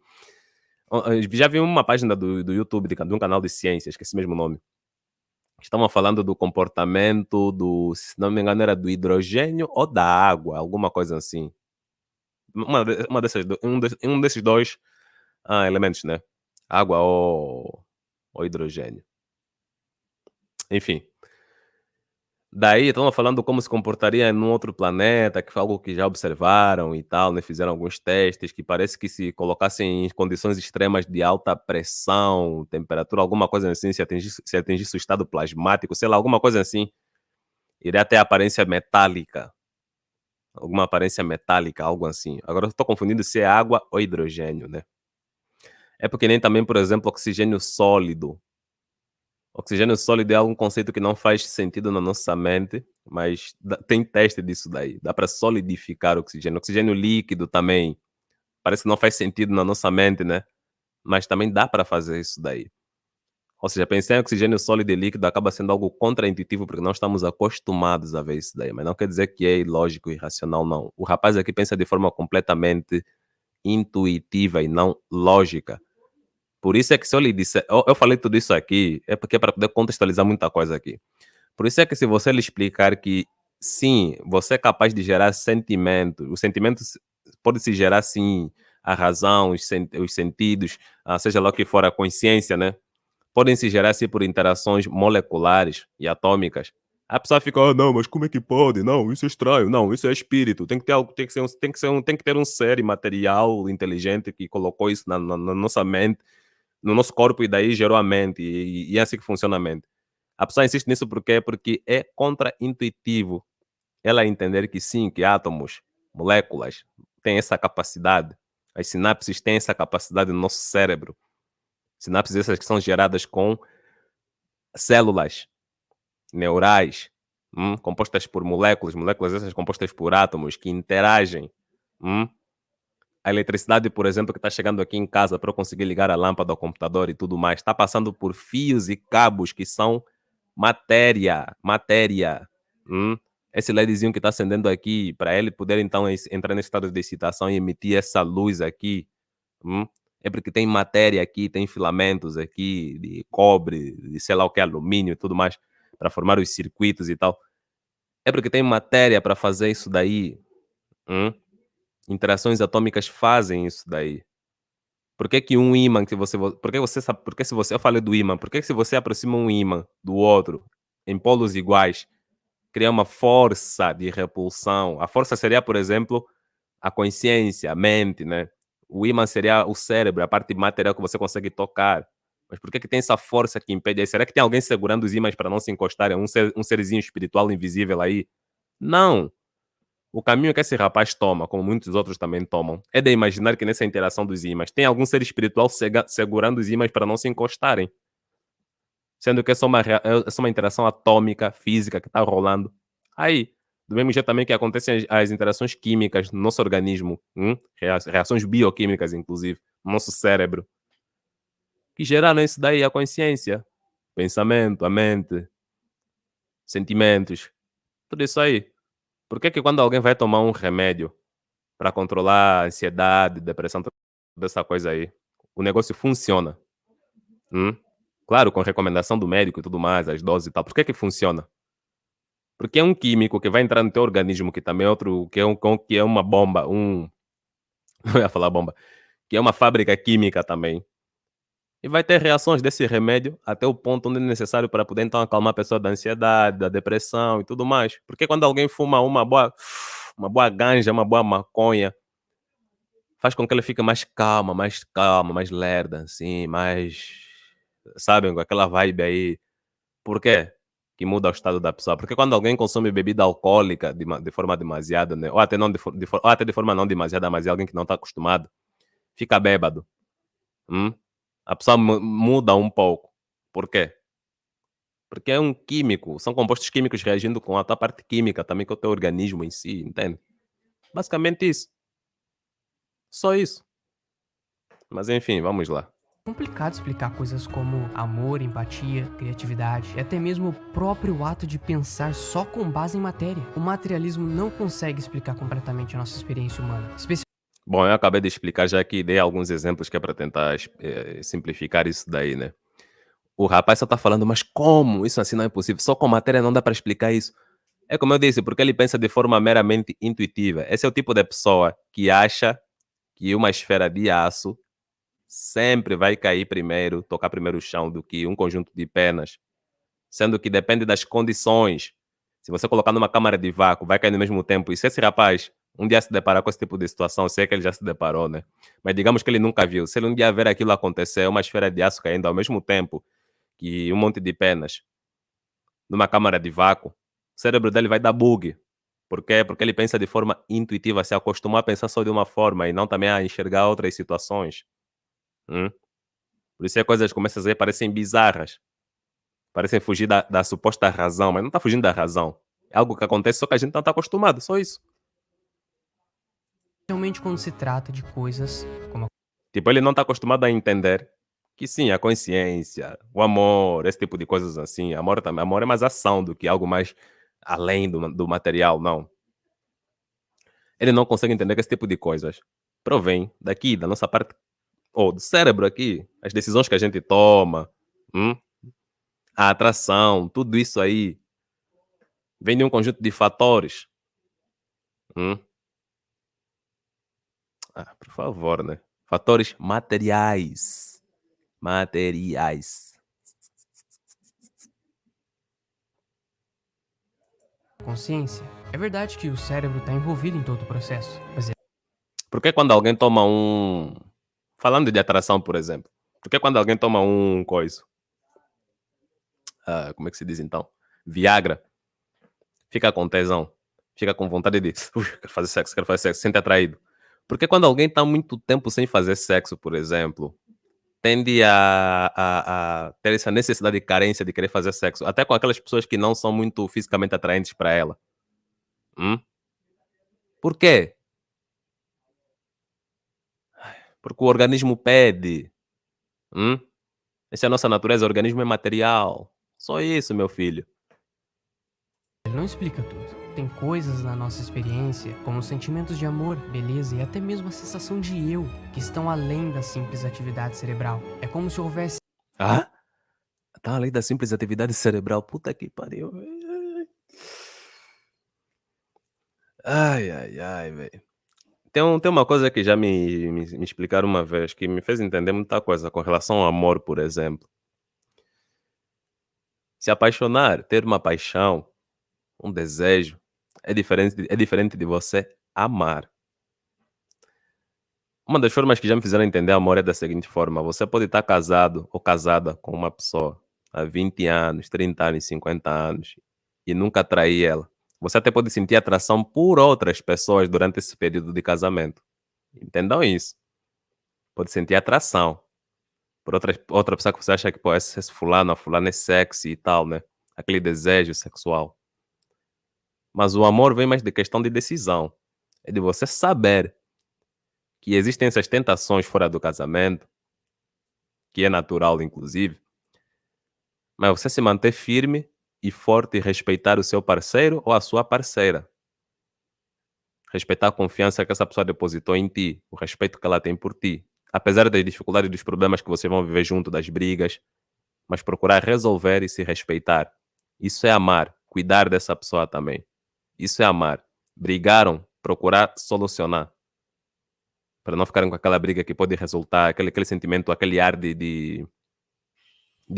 já vi uma página do YouTube de um canal de ciência, esqueci mesmo o nome. Estavam falando do comportamento se não me engano, era do hidrogênio ou da água, alguma coisa assim. Um desses dois elementos, né? Água ou hidrogênio. Enfim. Daí estão falando como se comportaria num outro planeta, que foi algo que já observaram e tal, né? Fizeram alguns testes que parece que se colocassem em condições extremas de alta pressão, temperatura, alguma coisa assim, se atingisse o estado plasmático, sei lá, alguma coisa assim, iria ter aparência metálica. Alguma aparência metálica, algo assim. Agora eu estou confundindo se é água ou hidrogênio, né? É porque nem também, por exemplo, oxigênio sólido. Oxigênio sólido é algum conceito que não faz sentido na nossa mente, mas tem teste disso daí. Dá para solidificar o oxigênio. Oxigênio líquido também. Parece que não faz sentido na nossa mente, né? Mas também dá para fazer isso daí. Ou seja, pensar em oxigênio sólido e líquido acaba sendo algo contraintuitivo porque não estamos acostumados a ver isso daí. Mas não quer dizer que é ilógico e irracional, não. O rapaz aqui pensa de forma completamente intuitiva e não lógica. Por isso é que se eu lhe disser, eu falei tudo isso aqui, é porque é para poder contextualizar muita coisa aqui. Por isso é que se você lhe explicar que sim, você é capaz de gerar sentimentos, os sentimentos podem se gerar sim, a razão, os sentidos, seja lá o que for, a consciência, né? Podem se gerar assim por interações moleculares e atômicas. A pessoa fica, não, mas como é que pode? Não, isso é estranho. Não, isso é espírito. Tem que ter algo, tem que ter um ser material inteligente que colocou isso na nossa mente, no nosso corpo e daí gerou a mente e é assim que funciona a mente. A pessoa insiste nisso por quê? Porque é contra-intuitivo ela entender que sim, que átomos, moléculas têm essa capacidade. As sinapses têm essa capacidade no nosso cérebro. Sinapses essas que são geradas com células neurais, compostas por moléculas essas compostas por átomos que interagem. hum. A eletricidade, por exemplo, que está chegando aqui em casa para eu conseguir ligar a lâmpada ao computador e tudo mais, está passando por fios e cabos que são matéria, matéria. Esse LEDzinho que está acendendo aqui, para ele poder então entrar nesse estado de excitação e emitir essa luz aqui, é porque tem matéria aqui, tem filamentos aqui de cobre, de sei lá o que, alumínio e tudo mais, para formar os circuitos e tal. É porque tem matéria para fazer isso daí. hum? Interações atômicas fazem isso daí. Por que que um ímã que por que você sabe, porque se você eu falei do ímã, por que se você aproxima um ímã do outro em polos iguais, cria uma força de repulsão? A força seria, por exemplo, a consciência, a mente, né? O ímã seria o cérebro, a parte material que você consegue tocar. Mas por que que tem essa força que impede aí? Será que tem alguém segurando os ímãs para não se encostarem? Um serzinho espiritual invisível aí? Não. O caminho que esse rapaz toma, como muitos outros também tomam, é de imaginar que nessa interação dos ímãs tem algum ser espiritual segurando os ímãs para não se encostarem. Sendo que é só uma interação atômica, física que está rolando. Aí, do mesmo jeito também que acontecem as interações químicas no nosso organismo, reações bioquímicas, inclusive, no nosso cérebro, que geraram isso daí, a consciência, pensamento, a mente, sentimentos, tudo isso aí. Por que que quando alguém vai tomar um remédio para controlar a ansiedade, depressão, toda essa coisa aí, o negócio funciona? Hum? Claro, com recomendação do médico e tudo mais, as doses e tal. Por que que funciona? Porque é um químico que vai entrar no teu organismo, que também é outro, que é uma bomba, não ia falar bomba, que é uma fábrica química também. E vai ter reações desse remédio até o ponto onde é necessário para poder então acalmar a pessoa da ansiedade, da depressão e tudo mais. Porque quando alguém fuma uma boa ganja, uma boa maconha, faz com que ele fique mais calma, mais lerda, assim, mais, sabem, com aquela vibe aí. Por quê? Que muda o estado da pessoa. Porque quando alguém consome bebida alcoólica de forma demasiada, né? Ou até, não ou até de forma não demasiada, mas é alguém que não está acostumado, fica bêbado. hum? A pessoa muda um pouco. Por quê? Porque é um químico, são compostos químicos reagindo com a tua parte química, também com o teu organismo em si, entende? Basicamente isso. Só isso. Mas enfim, vamos lá.
Complicado explicar coisas como amor, empatia, criatividade e até mesmo o próprio ato de pensar só com base em matéria. O materialismo não consegue explicar completamente a nossa experiência humana,
Bom, eu acabei de explicar já que dei alguns exemplos que é para tentar simplificar isso daí, né? O rapaz só tá falando, mas como? Isso assim não é possível. Só com matéria não dá para explicar isso. É como eu disse, porque ele pensa de forma meramente intuitiva. Esse é o tipo de pessoa que acha que uma esfera de aço sempre vai cair primeiro, tocar primeiro o chão do que um conjunto de penas, sendo que depende das condições. Se você colocar numa câmara de vácuo, vai cair no mesmo tempo. E se esse rapaz um dia se deparar com esse tipo de situação, sei que ele já se deparou, né? Mas digamos que ele nunca viu. Se ele um dia ver aquilo acontecer, uma esfera de aço caindo ao mesmo tempo que um monte de penas numa câmara de vácuo, o cérebro dele vai dar bug. Por quê? Porque ele pensa de forma intuitiva, se acostumou a pensar só de uma forma e não também a enxergar outras situações. Hum? Por isso é coisas como essas aí parecem bizarras. Parecem fugir da suposta razão, mas não está fugindo da razão. É algo que acontece, só que a gente não está acostumado, só isso.
especialmente quando se trata de coisas como a
Tipo, ele não está acostumado a entender que sim, a consciência, o amor, esse tipo de coisas assim. Amor, também, amor é mais ação do que algo mais além do material, não. Ele não consegue entender que esse tipo de coisas provém daqui, da nossa parte, ou do cérebro aqui. As decisões que a gente toma, hum? A atração, tudo isso aí vem de um conjunto de fatores. hum? Por favor, né? Fatores materiais. Materiais.
consciência. É verdade que o cérebro está envolvido em todo o processo, mas
Porque quando alguém toma um. Falando de atração, por exemplo. Porque quando alguém toma um coisa. Como é que se diz então? Viagra. Fica com tesão. Fica com vontade de. Quero fazer sexo, quero fazer sexo. Se sente atraído. Porque quando alguém está muito tempo sem fazer sexo, por exemplo, tende a ter essa necessidade de carência de querer fazer sexo. Até com aquelas pessoas que não são muito fisicamente atraentes para ela. Hum? Por quê? Porque o organismo pede. Hum? Essa é a nossa natureza, o organismo é material. Só isso, meu filho.
Ele não explica tudo. Tem coisas na nossa experiência, como sentimentos de amor, beleza e até mesmo a sensação de eu, que estão além da simples atividade cerebral. É como se houvesse
Ah? Tá além da simples atividade cerebral. Puta que pariu. Ai, ai, ai, velho. Tem uma coisa que já me explicaram uma vez, que me fez entender muita coisa com relação ao amor, por exemplo. Se apaixonar, ter uma paixão, um desejo, é diferente de você amar. Uma das formas que já me fizeram entender amor é da seguinte forma: você pode estar casado ou casada com uma pessoa há 20 anos, 30 anos, 50 anos e nunca trair ela. Você até pode sentir atração por outras pessoas durante esse período de casamento. Entendam isso. Pode sentir atração por outra pessoa que você acha que pô, esse fulano, a fulana é sexy e tal, né? Aquele desejo sexual. Mas o amor vem mais de questão de decisão. É de você saber que existem essas tentações fora do casamento, que é natural, inclusive, mas você se manter firme e forte e respeitar o seu parceiro ou a sua parceira. Respeitar a confiança que essa pessoa depositou em ti, o respeito que ela tem por ti. Apesar das dificuldades e dos problemas que vocês vão viver junto, das brigas, mas procurar resolver e se respeitar. Isso é amar, cuidar dessa pessoa também. Isso é amar. Brigaram, procurar solucionar. Para não ficarem com aquela briga que pode resultar, aquele sentimento, aquele ar de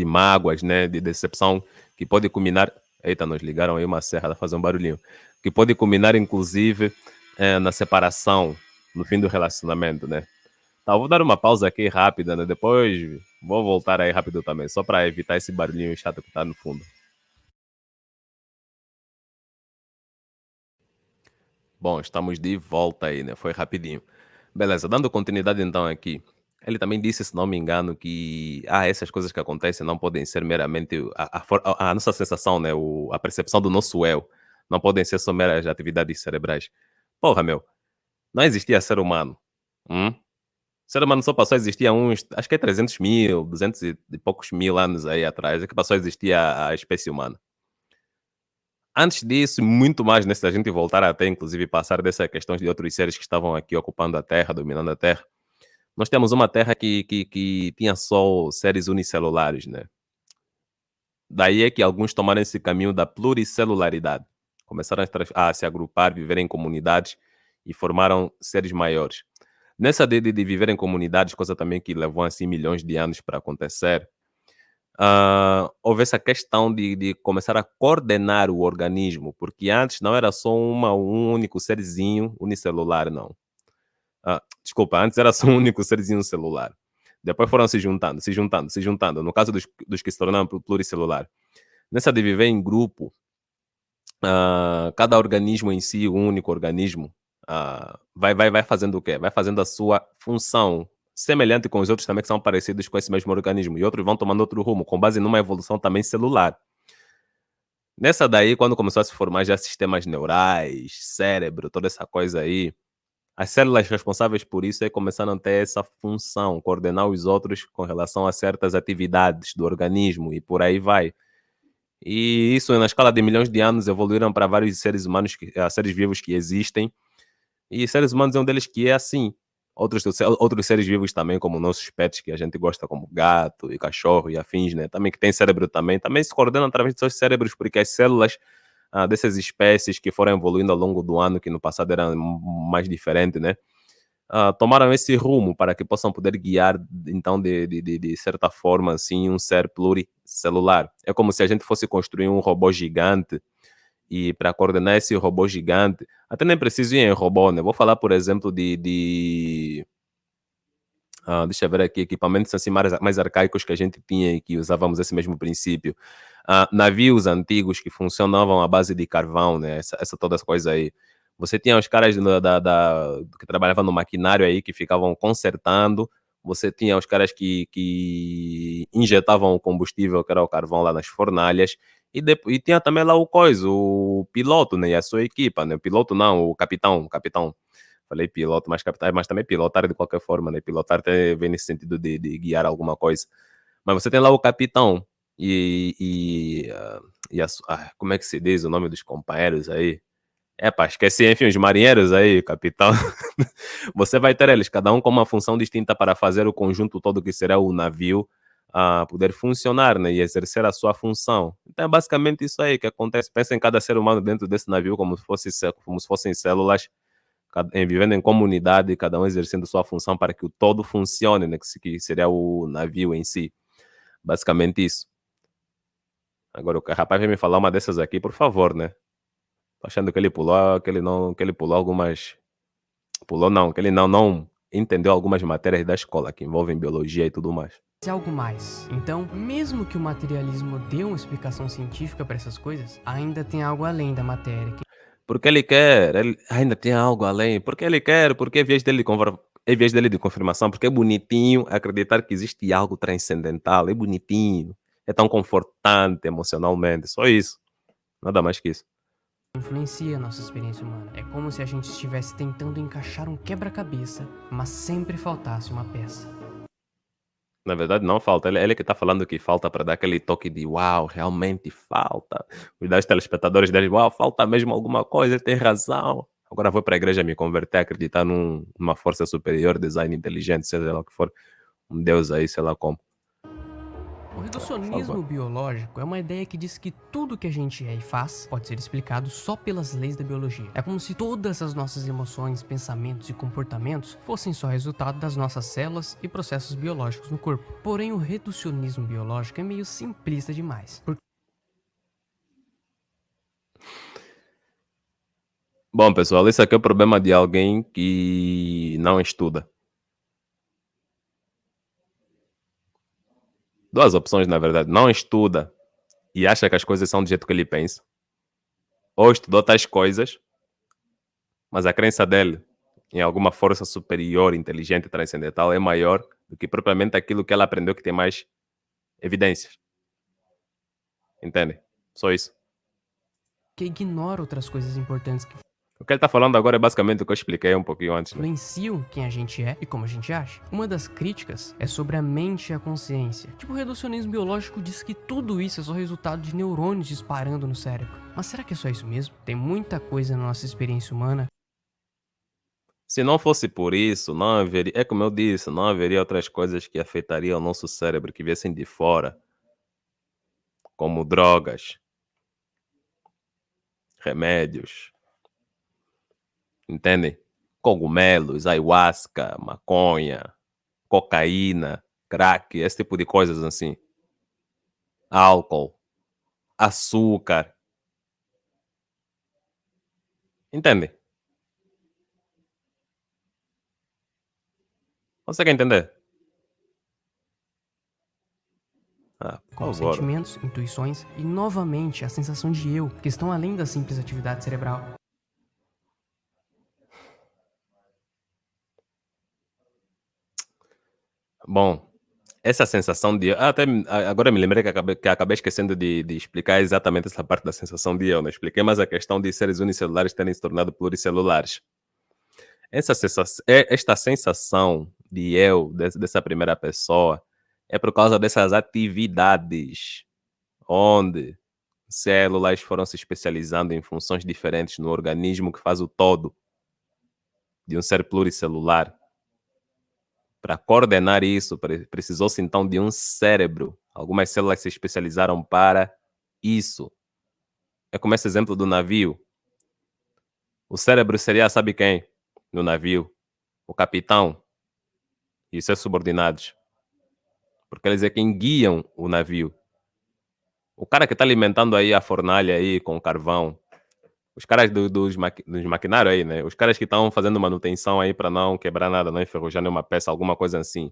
mágoas, né? De decepção, que pode culminar. Eita, nos ligaram aí uma serra, a fazer um barulhinho. Que pode culminar, inclusive, na separação, no fim do relacionamento, né? Tá, vou dar uma pausa aqui rápida, né? Depois vou voltar aí rápido também, só para evitar esse barulhinho chato que tá no fundo. Bom, estamos de volta aí, né? Foi rapidinho. Beleza, dando continuidade então aqui. Ele também disse, se não me engano, que essas coisas que acontecem não podem ser meramente a nossa sensação, né? A percepção do nosso eu. Não podem ser só meras atividades cerebrais. Porra, meu, não existia ser humano. Hum? Ser humano só passou a existir há uns, acho que é 300 mil, 200 e poucos mil anos aí atrás, é que passou a existir a espécie humana. Antes disso, muito mais, né, se a gente voltar até, inclusive, passar dessas questões de outros seres que estavam aqui ocupando a Terra, dominando a Terra, nós temos uma Terra que tinha só seres unicelulares, né? Daí é que alguns tomaram esse caminho da pluricelularidade. Começaram a se agrupar, viver em comunidades e formaram seres maiores. Nessa de viver em comunidades, coisa também que levou assim milhões de anos para acontecer, houve essa questão de começar a coordenar o organismo, porque antes não era só um único serzinho unicelular, não. Desculpa, antes era só um único serzinho celular. Depois foram se juntando, se juntando, se juntando. No caso dos que se tornaram pluricelular. Nessa de viver em grupo, cada organismo em si, um único organismo, vai fazendo o quê? Vai fazendo a sua função, semelhante com os outros também que são parecidos com esse mesmo organismo, e outros vão tomando outro rumo, com base numa evolução também celular. Nessa daí, quando começou a se formar já sistemas neurais, cérebro, toda essa coisa aí, as células responsáveis por isso começaram a ter essa função, coordenar os outros com relação a certas atividades do organismo e por aí vai. E isso, na escala de milhões de anos, evoluíram para vários seres humanos, seres vivos que existem. E seres humanos é um deles que é assim. Outros seres vivos também, como nossos pets, que a gente gosta, como gato e cachorro e afins, né? Também que tem cérebro também se coordenam através de seus cérebros, porque as células dessas espécies que foram evoluindo ao longo do ano, que no passado eram mais diferentes, né? Tomaram esse rumo para que possam poder guiar, então, de certa forma, assim, um ser pluricelular. É como se a gente fosse construir um robô gigante e para coordenar esse robô gigante, até nem preciso ir em robô, né? Vou falar, por exemplo, deixa eu ver aqui, equipamentos assim mais arcaicos que a gente tinha e que usávamos esse mesmo princípio. Navios antigos que funcionavam à base de carvão, né? Essa toda essa coisa aí. Você tinha os caras que trabalhavam no maquinário aí, que ficavam consertando. Você tinha os caras que injetavam o combustível, que era o carvão lá nas fornalhas. E tinha também lá o piloto, né? E a sua equipa, né? O piloto não, o capitão. Falei piloto, mas capitão, mas também pilotar de qualquer forma, né? Pilotar vem nesse sentido de guiar alguma coisa. Mas você tem lá o capitão como é que se diz o nome dos companheiros aí? É, pá, esqueci, enfim, os marinheiros aí, capitão. Você vai ter eles, cada um com uma função distinta para fazer o conjunto todo que será o navio poder funcionar, né, e exercer a sua função. Então é basicamente isso aí que acontece. Pensa em cada ser humano dentro desse navio como se fossem células, vivendo em comunidade, cada um exercendo sua função para que o todo funcione, né, que seria o navio em si. Basicamente isso. Agora o rapaz vai me falar uma dessas aqui, por favor, né? Tô achando que ele pulou, que ele pulou algumas. Pulou não, que ele não entendeu algumas matérias da escola que envolvem biologia e tudo mais.
É algo mais. Então, mesmo que o materialismo dê uma explicação científica para essas coisas, ainda tem algo além da matéria.
Porque ele quer, ele ainda tem algo além. Porque ele quer, porque é viés dele de confirmação, porque é bonitinho acreditar que existe algo transcendental, é bonitinho, é tão confortante emocionalmente, só isso, nada mais que isso.
Influencia a nossa experiência humana. É como se a gente estivesse tentando encaixar um quebra-cabeça, mas sempre faltasse uma peça.
Na verdade, não falta. Ele que está falando que falta para dar aquele toque de uau, realmente falta. Os das telespectadores dele, uau, falta mesmo alguma coisa, ele tem razão. Agora vou para a igreja me converter, acreditar numa força superior, design inteligente, seja lá o que for, um Deus aí, sei lá como.
O
Por
reducionismo
favor.
biológico é uma ideia que diz que tudo que a gente é e faz pode ser explicado só pelas leis da biologia. É como se todas as nossas emoções, pensamentos e comportamentos fossem só resultado das nossas células e processos biológicos no corpo. Porém, o reducionismo biológico é meio simplista demais.
Bom, pessoal, esse aqui é o problema de alguém que não estuda. Duas opções, na verdade. Não estuda e acha que as coisas são do jeito que ele pensa. Ou estudou tais coisas, mas a crença dele em alguma força superior, inteligente, transcendental é maior do que propriamente aquilo que ela aprendeu que tem mais evidências. Entende? Só isso.
Que ignora outras coisas importantes que
O que ele está falando agora é basicamente o que eu expliquei um pouquinho antes, né?
influenciam quem a gente é e como a gente age. Uma das críticas é sobre a mente e a consciência. Tipo, o reducionismo biológico diz que tudo isso é só resultado de neurônios disparando no cérebro. Mas será que é só isso mesmo? Tem muita coisa na nossa experiência humana.
Se não fosse por isso, não haveria, é como eu disse, não haveria outras coisas que afetariam o nosso cérebro que viessem de fora, como drogas, remédios, entendem? Cogumelos, ayahuasca, maconha, cocaína, crack, esse tipo de coisas assim. Álcool, açúcar, entende? Consegue entender? Por
Como
favor.
sentimentos, intuições e, novamente, a sensação de eu, que estão além da simples atividade cerebral.
Bom, essa sensação de. Agora me lembrei que acabei esquecendo de explicar exatamente essa parte da sensação de eu, né? Expliquei mais a questão de seres unicelulares terem se tornado pluricelulares. Esta sensação de eu, dessa primeira pessoa, é por causa dessas atividades, onde células foram se especializando em funções diferentes no organismo que faz o todo de um ser pluricelular. Para coordenar isso, precisou-se então de um cérebro. Algumas células se especializaram para isso. É como esse exemplo do navio. O cérebro seria, sabe quem? No navio. O capitão e os seus subordinados. Porque eles é quem guiam o navio. O cara que está alimentando aí a fornalha aí com carvão. Os caras dos maquinários aí, né? Os caras que estão fazendo manutenção aí para não quebrar nada, não enferrujar nenhuma peça, alguma coisa assim.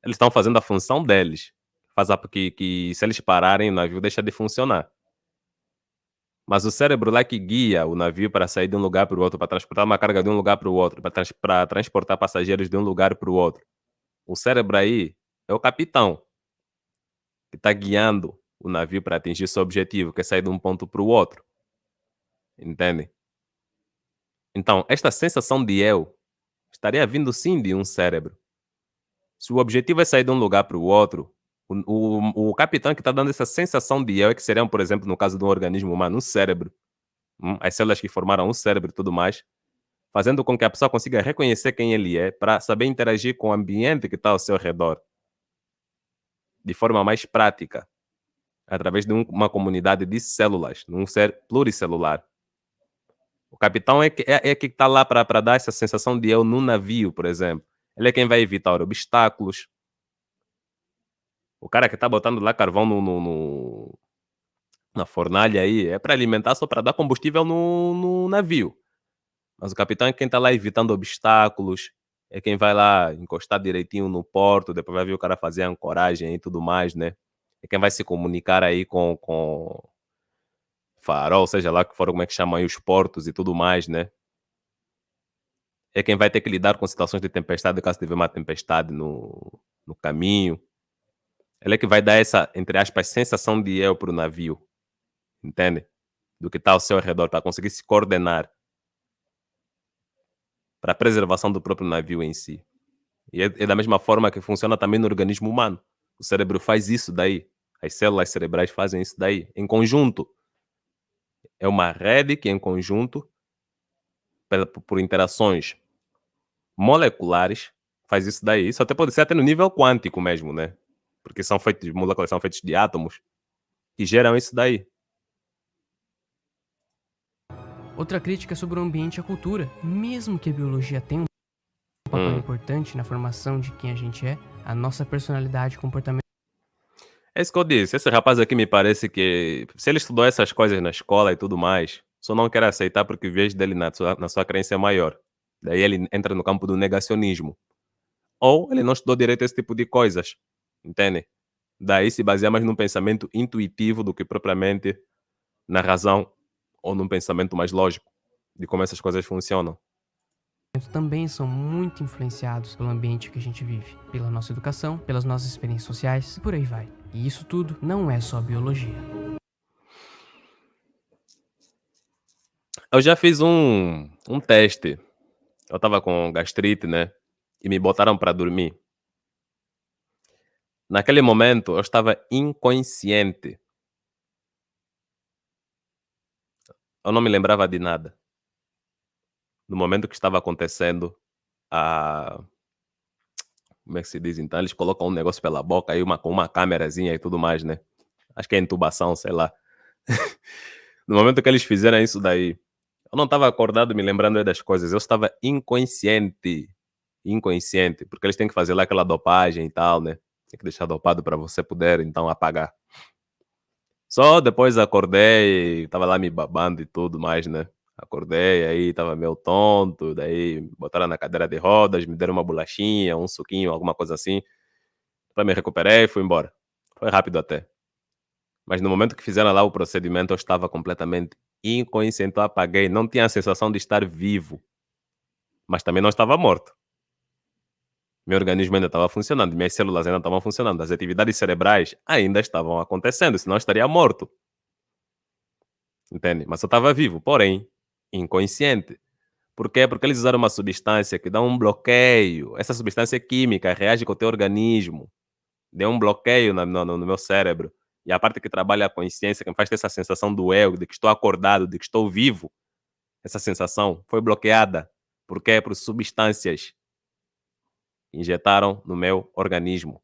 Eles estão fazendo a função deles. Que se eles pararem, o navio deixa de funcionar. Mas o cérebro lá que guia o navio para sair de um lugar para o outro, para transportar uma carga de um lugar para o outro, para transportar passageiros de um lugar para o outro. O cérebro aí é o capitão que está guiando o navio para atingir seu objetivo, que é sair de um ponto para o outro. Entende? Então, esta sensação de eu estaria vindo sim de um cérebro. Se o objetivo é sair de um lugar para o outro, o capitão que está dando essa sensação de eu é que seriam, por exemplo, no caso de um organismo humano, um cérebro. As células que formaram um cérebro e tudo mais, fazendo com que a pessoa consiga reconhecer quem ele é para saber interagir com o ambiente que está ao seu redor de forma mais prática, através de uma comunidade de células, num ser pluricelular. O capitão é que está lá para dar essa sensação de eu no navio, por exemplo. Ele é quem vai evitar obstáculos. O cara que está botando lá carvão na fornalha aí é para alimentar, só para dar combustível no navio. Mas o capitão é quem está lá evitando obstáculos, é quem vai lá encostar direitinho no porto, depois vai ver o cara fazer a ancoragem e tudo mais, né? É quem vai se comunicar aí com farol, seja lá que for, como é que chamam aí os portos e tudo mais, né? É quem vai ter que lidar com situações de tempestade, caso tiver uma tempestade no caminho. Ele é que vai dar essa, entre aspas, sensação de eu para o navio, entende? Do que está ao seu redor, para conseguir se coordenar para a preservação do próprio navio em si. E é da mesma forma que funciona também no organismo humano. O cérebro faz isso daí. As células cerebrais fazem isso daí, em conjunto. É uma rede que, em conjunto, por interações moleculares, faz isso daí. Isso até pode ser até no nível quântico mesmo, né? Porque são feitos, moléculas são feitas de átomos que geram isso daí.
Outra crítica é sobre o ambiente e a cultura. Mesmo que a biologia tenha um papel importante na formação de quem a gente é, a nossa personalidade e comportamento.
É isso que eu disse. Esse rapaz aqui me parece que, se ele estudou essas coisas na escola e tudo mais, só não quer aceitar porque o viés dele na sua crença é maior. Daí ele entra no campo do negacionismo. Ou ele não estudou direito esse tipo de coisas. Entende? Daí se baseia mais num pensamento intuitivo do que propriamente na razão ou num pensamento mais lógico de como essas coisas funcionam.
Também são muito influenciados pelo ambiente que a gente vive, pela nossa educação, pelas nossas experiências sociais e por aí vai. E isso tudo não é só biologia.
Eu já fiz um teste. Eu tava com gastrite, né? E me botaram para dormir. Naquele momento, eu estava inconsciente. Eu não me lembrava de nada. No momento que estava acontecendo, a... como é que se diz então? Eles colocam um negócio pela boca, aí com uma câmerazinha e tudo mais, né? Acho que é intubação, sei lá. No momento que eles fizeram isso daí, eu não estava acordado me lembrando das coisas, eu estava inconsciente. Inconsciente, porque eles têm que fazer lá aquela dopagem e tal, né? Tem que deixar dopado para você poder então apagar. Só depois acordei, tava lá me babando e tudo mais, né? Acordei, aí tava meio tonto, daí botaram na cadeira de rodas, me deram uma bolachinha, um suquinho, alguma coisa assim. Depois me recuperei e fui embora. Foi rápido até. Mas no momento que fizeram lá o procedimento, eu estava completamente inconsciente, eu apaguei, não tinha a sensação de estar vivo, mas também não estava morto. Meu organismo ainda estava funcionando, minhas células ainda estavam funcionando, as atividades cerebrais ainda estavam acontecendo, senão eu estaria morto. Entende? Mas eu estava vivo, porém, inconsciente. Por quê? Porque eles usaram uma substância que dá um bloqueio. Essa substância química reage com o teu organismo. Deu um bloqueio no meu cérebro. E a parte que trabalha a consciência, que me faz ter essa sensação do eu, de que estou acordado, de que estou vivo, essa sensação foi bloqueada. Por quê? Por substâncias que injetaram no meu organismo.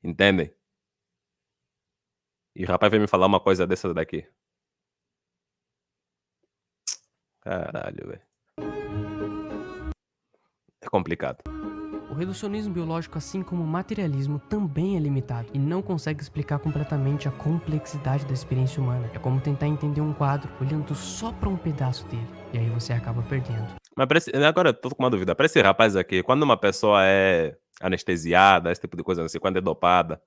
Entendem? E o rapaz veio me falar uma coisa dessa daqui. Caralho, velho. É complicado.
O reducionismo biológico, assim como o materialismo, também é limitado e não consegue explicar completamente a complexidade da experiência humana. É como tentar entender um quadro olhando só para um pedaço dele, e aí você acaba perdendo.
Mas agora eu tô com uma dúvida. Para esse rapaz aqui, quando uma pessoa é anestesiada, esse tipo de coisa, assim, quando é dopada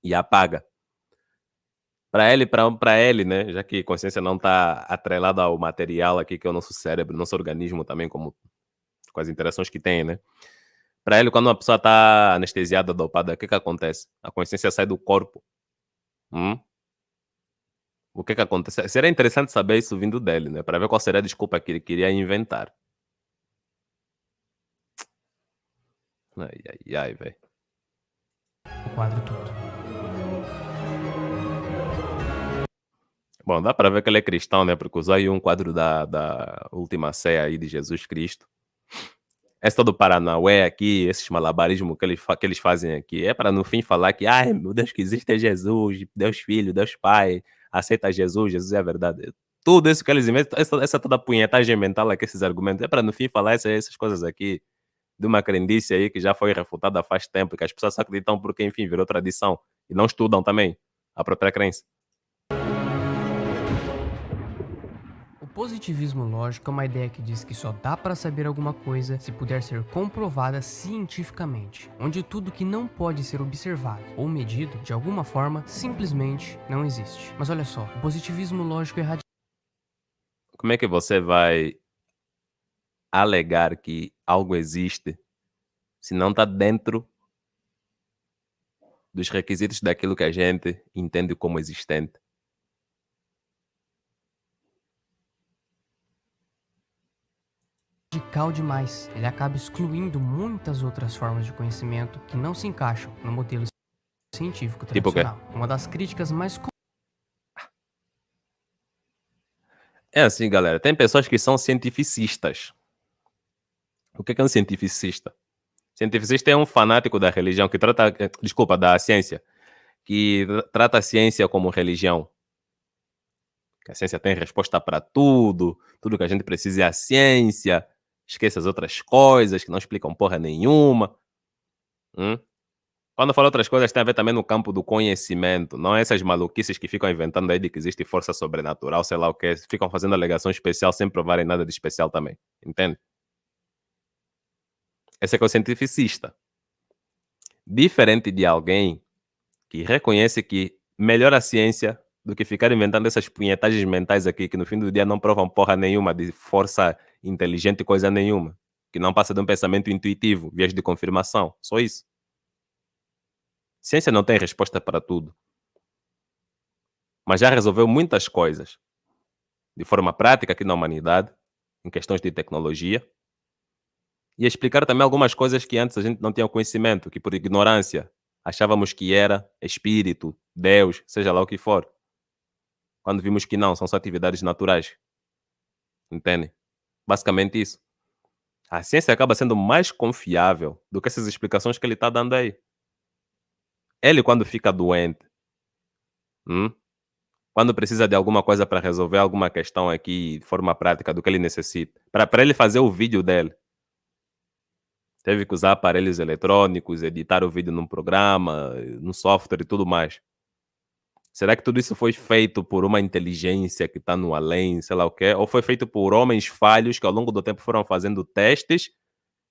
e apaga, para ele, né, já que consciência não está atrelada ao material aqui, que é o nosso cérebro, nosso organismo também, como com as interações que tem, né? Para ele, quando uma pessoa está anestesiada, dopada, o que que acontece? A consciência sai do corpo. Hum? O que acontece? Seria interessante saber isso vindo dele, né? Para ver qual seria a desculpa que ele queria inventar. Ai, ai, ai, velho.
O quadro todo.
Bom, dá para ver que ele é cristão, né? Porque usou aí um quadro da última ceia aí de Jesus Cristo. Esse todo Paranauê aqui, esses malabarismos que eles fazem aqui, é para no fim falar que, ai, meu Deus, que existe é Jesus, Deus Filho, Deus Pai, aceita Jesus, Jesus é a verdade. Tudo isso que eles inventam, essa toda punhetagem mental aqui, esses argumentos, é para no fim falar essas coisas aqui, de uma crendice aí que já foi refutada há tempo, que as pessoas só acreditam porque, enfim, virou tradição, e não estudam também a própria crença.
O positivismo lógico é uma ideia que diz que só dá para saber alguma coisa se puder ser comprovada cientificamente, onde tudo que não pode ser observado ou medido de alguma forma simplesmente não existe. Mas olha só, o positivismo lógico é radical.
Como é que você vai alegar que algo existe se não está dentro dos requisitos daquilo que a gente entende como existente?
Radical demais, ele acaba excluindo muitas outras formas de conhecimento que não se encaixam no modelo científico
Tipo o quê?
tradicional. Uma das críticas mais
É assim, galera, tem pessoas que são cientificistas. O que é um cientificista? Cientificista é um fanático da religião que trata, desculpa, da ciência, que trata a ciência como religião. Que a ciência tem resposta para tudo, tudo que a gente precisa é a ciência, esquece as outras coisas que não explicam porra nenhuma. Hum? Quando eu falo outras coisas, tem a ver também no campo do conhecimento, não essas maluquices que ficam inventando aí de que existe força sobrenatural, sei lá o que, ficam fazendo alegação especial sem provarem nada de especial também, entende? Esse é que é o cientificista. Diferente de alguém que reconhece que melhora a ciência do que ficar inventando essas punhetagens mentais aqui que no fim do dia não provam porra nenhuma de força inteligente, coisa nenhuma. Que não passa de um pensamento intuitivo, viés de confirmação. Só isso. Ciência não tem resposta para tudo. Mas já resolveu muitas coisas de forma prática aqui na humanidade, em questões de tecnologia, e explicar também algumas coisas que antes a gente não tinha conhecimento, que por ignorância achávamos que era espírito, Deus, seja lá o que for. Quando vimos que não, são só atividades naturais. Entende? Basicamente isso. A ciência acaba sendo mais confiável do que essas explicações que ele está dando aí. Ele, quando fica doente, hum, quando precisa de alguma coisa para resolver alguma questão aqui de forma prática do que ele necessita, para ele fazer o vídeo dele, teve que usar aparelhos eletrônicos, editar o vídeo num programa, num software e tudo mais. Será que tudo isso foi feito por uma inteligência que está no além, sei lá o quê? Ou foi feito por homens falhos que ao longo do tempo foram fazendo testes,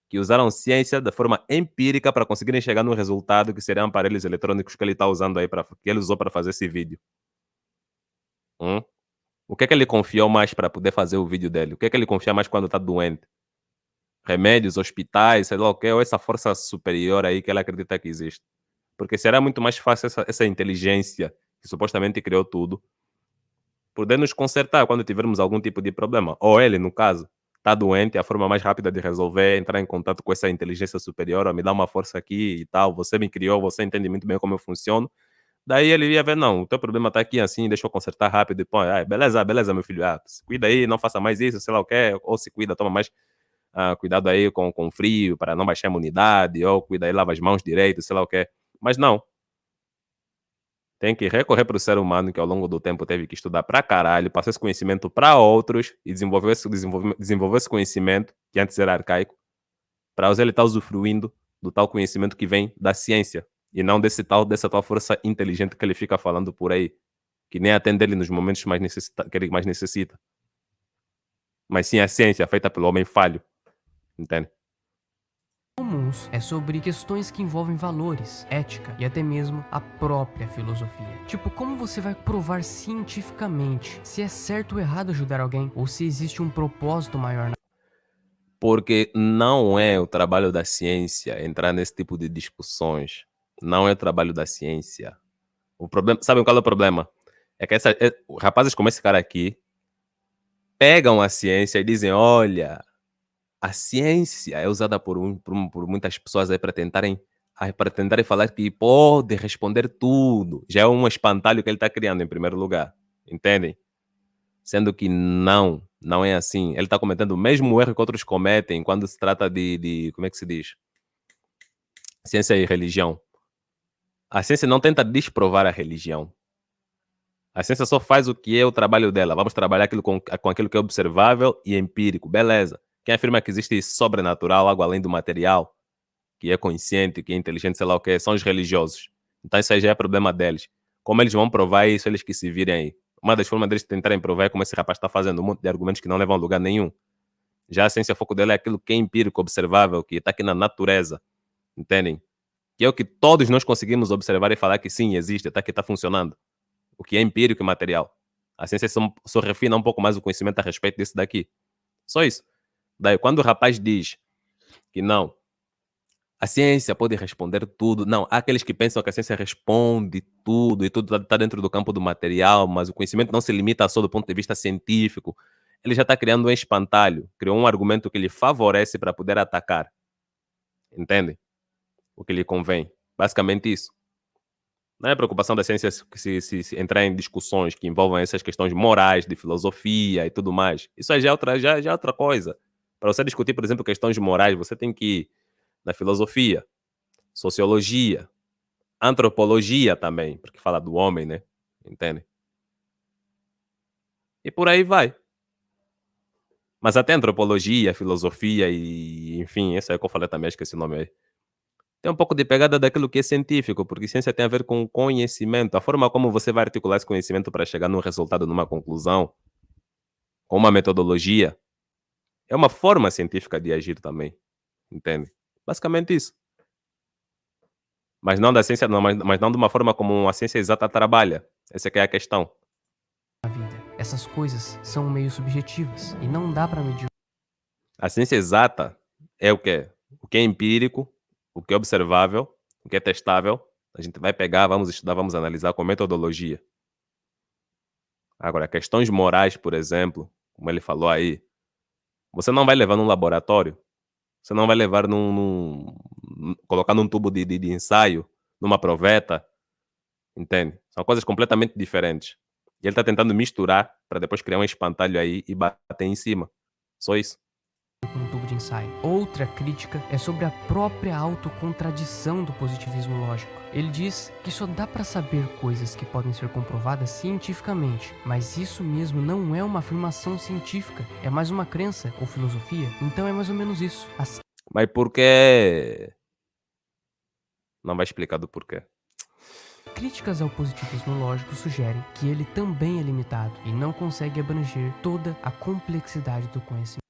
que usaram ciência da forma empírica para conseguirem chegar no resultado que seriam aparelhos eletrônicos que ele está usando aí, que ele usou para fazer esse vídeo? Hum? O que é que ele confiou mais para poder fazer o vídeo dele? O que é que ele confia mais quando está doente? Remédios, hospitais, sei lá o quê? Ou essa força superior aí que ele acredita que existe? Porque será muito mais fácil essa inteligência que supostamente criou tudo poder nos consertar quando tivermos algum tipo de problema. Ou ele, no caso, está doente, a forma mais rápida de resolver é entrar em contato com essa inteligência superior, ó, me dá uma força aqui e tal, você me criou, você entende muito bem como eu funciono. Daí ele ia ver, não, o teu problema está aqui assim, deixa eu consertar rápido e põe, ah, beleza, beleza, meu filho, se cuida aí, não faça mais isso, sei lá o que, ou se cuida, toma mais cuidado aí com frio para não baixar a imunidade, ou cuida aí, lava as mãos direito, sei lá o que. Mas não, tem que recorrer para o ser humano que ao longo do tempo teve que estudar pra caralho, passar esse conhecimento para outros e desenvolver esse conhecimento, que antes era arcaico, para ele estar usufruindo do tal conhecimento que vem da ciência e não dessa tal força inteligente que ele fica falando por aí, que nem atende ele nos momentos que ele mais necessita. Mas sim a ciência feita pelo homem falho, entende?
comuns é sobre questões que envolvem valores, ética e até mesmo a própria filosofia. Tipo, como você vai provar cientificamente se é certo ou errado ajudar alguém ou se existe um propósito maior na...
Porque não é o trabalho da ciência entrar nesse tipo de discussões. Não é o trabalho da ciência. O problema, sabe qual é o problema? É que rapazes como esse cara aqui pegam a ciência e dizem: olha, a ciência é usada por muitas pessoas aí para tentarem falar que pode responder tudo. Já é um espantalho que ele está criando em primeiro lugar. Entendem? Sendo que não é assim. Ele está cometendo o mesmo erro que outros cometem quando se trata como é que se diz? Ciência e religião. A ciência não tenta desprovar a religião. A ciência só faz o que é o trabalho dela. Vamos trabalhar com aquilo que é observável e empírico. Beleza. Quem afirma que existe sobrenatural, algo além do material, que é consciente, que é inteligente, sei lá o que, são os religiosos. Então isso aí já é problema deles. Como eles vão provar isso, eles que se virem aí. Uma das formas deles tentarem provar é como esse rapaz está fazendo um monte de argumentos que não levam a lugar nenhum. Já a ciência, o foco dela é aquilo que é empírico, observável, que está aqui na natureza. Entendem? Que é o que todos nós conseguimos observar e falar que sim, existe, está aqui, está funcionando. O que é empírico e material. A ciência só refina um pouco mais o conhecimento a respeito disso daqui. Só isso. Daí, quando o rapaz diz que não, a ciência pode responder tudo. Não, há aqueles que pensam que a ciência responde tudo e tudo está dentro do campo do material, mas o conhecimento não se limita só do ponto de vista científico. Ele já está criando um espantalho, criou um argumento que lhe favorece para poder atacar. Entende? O que lhe convém. Basicamente isso. Não é preocupação da ciência se entrar em discussões que envolvam essas questões morais, de filosofia e tudo mais. Isso aí já é outra coisa. Para você discutir, por exemplo, questões morais, você tem que ir na filosofia, sociologia, antropologia também, porque fala do homem, né? Entende? E por aí vai. Mas até antropologia, filosofia e, enfim, esse aí que eu falei também, esqueci o nome aí. Tem um pouco de pegada daquilo que é científico, porque ciência tem a ver com conhecimento. A forma como você vai articular esse conhecimento para chegar num resultado, numa conclusão, com uma metodologia, é uma forma científica de agir também. Entende? Basicamente isso. Mas não da ciência, não, mas não de uma forma como a ciência exata trabalha. Essa é que é a questão.
na vida. Essas coisas são meio subjetivas e não dá pra medir.
A ciência exata é o quê? O que é empírico, o que é observável, o que é testável. A gente vai pegar, vamos estudar, vamos analisar com metodologia. Agora, questões morais, por exemplo, como ele falou aí, você não vai levar num laboratório, você não vai levar colocar num tubo de ensaio, numa proveta, entende? São coisas completamente diferentes. E ele está tentando misturar para depois criar um espantalho aí e bater em cima. Só isso.
Com um tubo de ensaio. Outra crítica é sobre a própria autocontradição do positivismo lógico. Ele diz que só dá pra saber coisas que podem ser comprovadas cientificamente, mas isso mesmo não é uma afirmação científica, é mais uma crença ou filosofia. Então é mais ou menos isso. As
Mas por que? Não vai explicar do porquê.
críticas ao positivismo lógico sugerem que ele também é limitado e não consegue abranger toda a complexidade do conhecimento.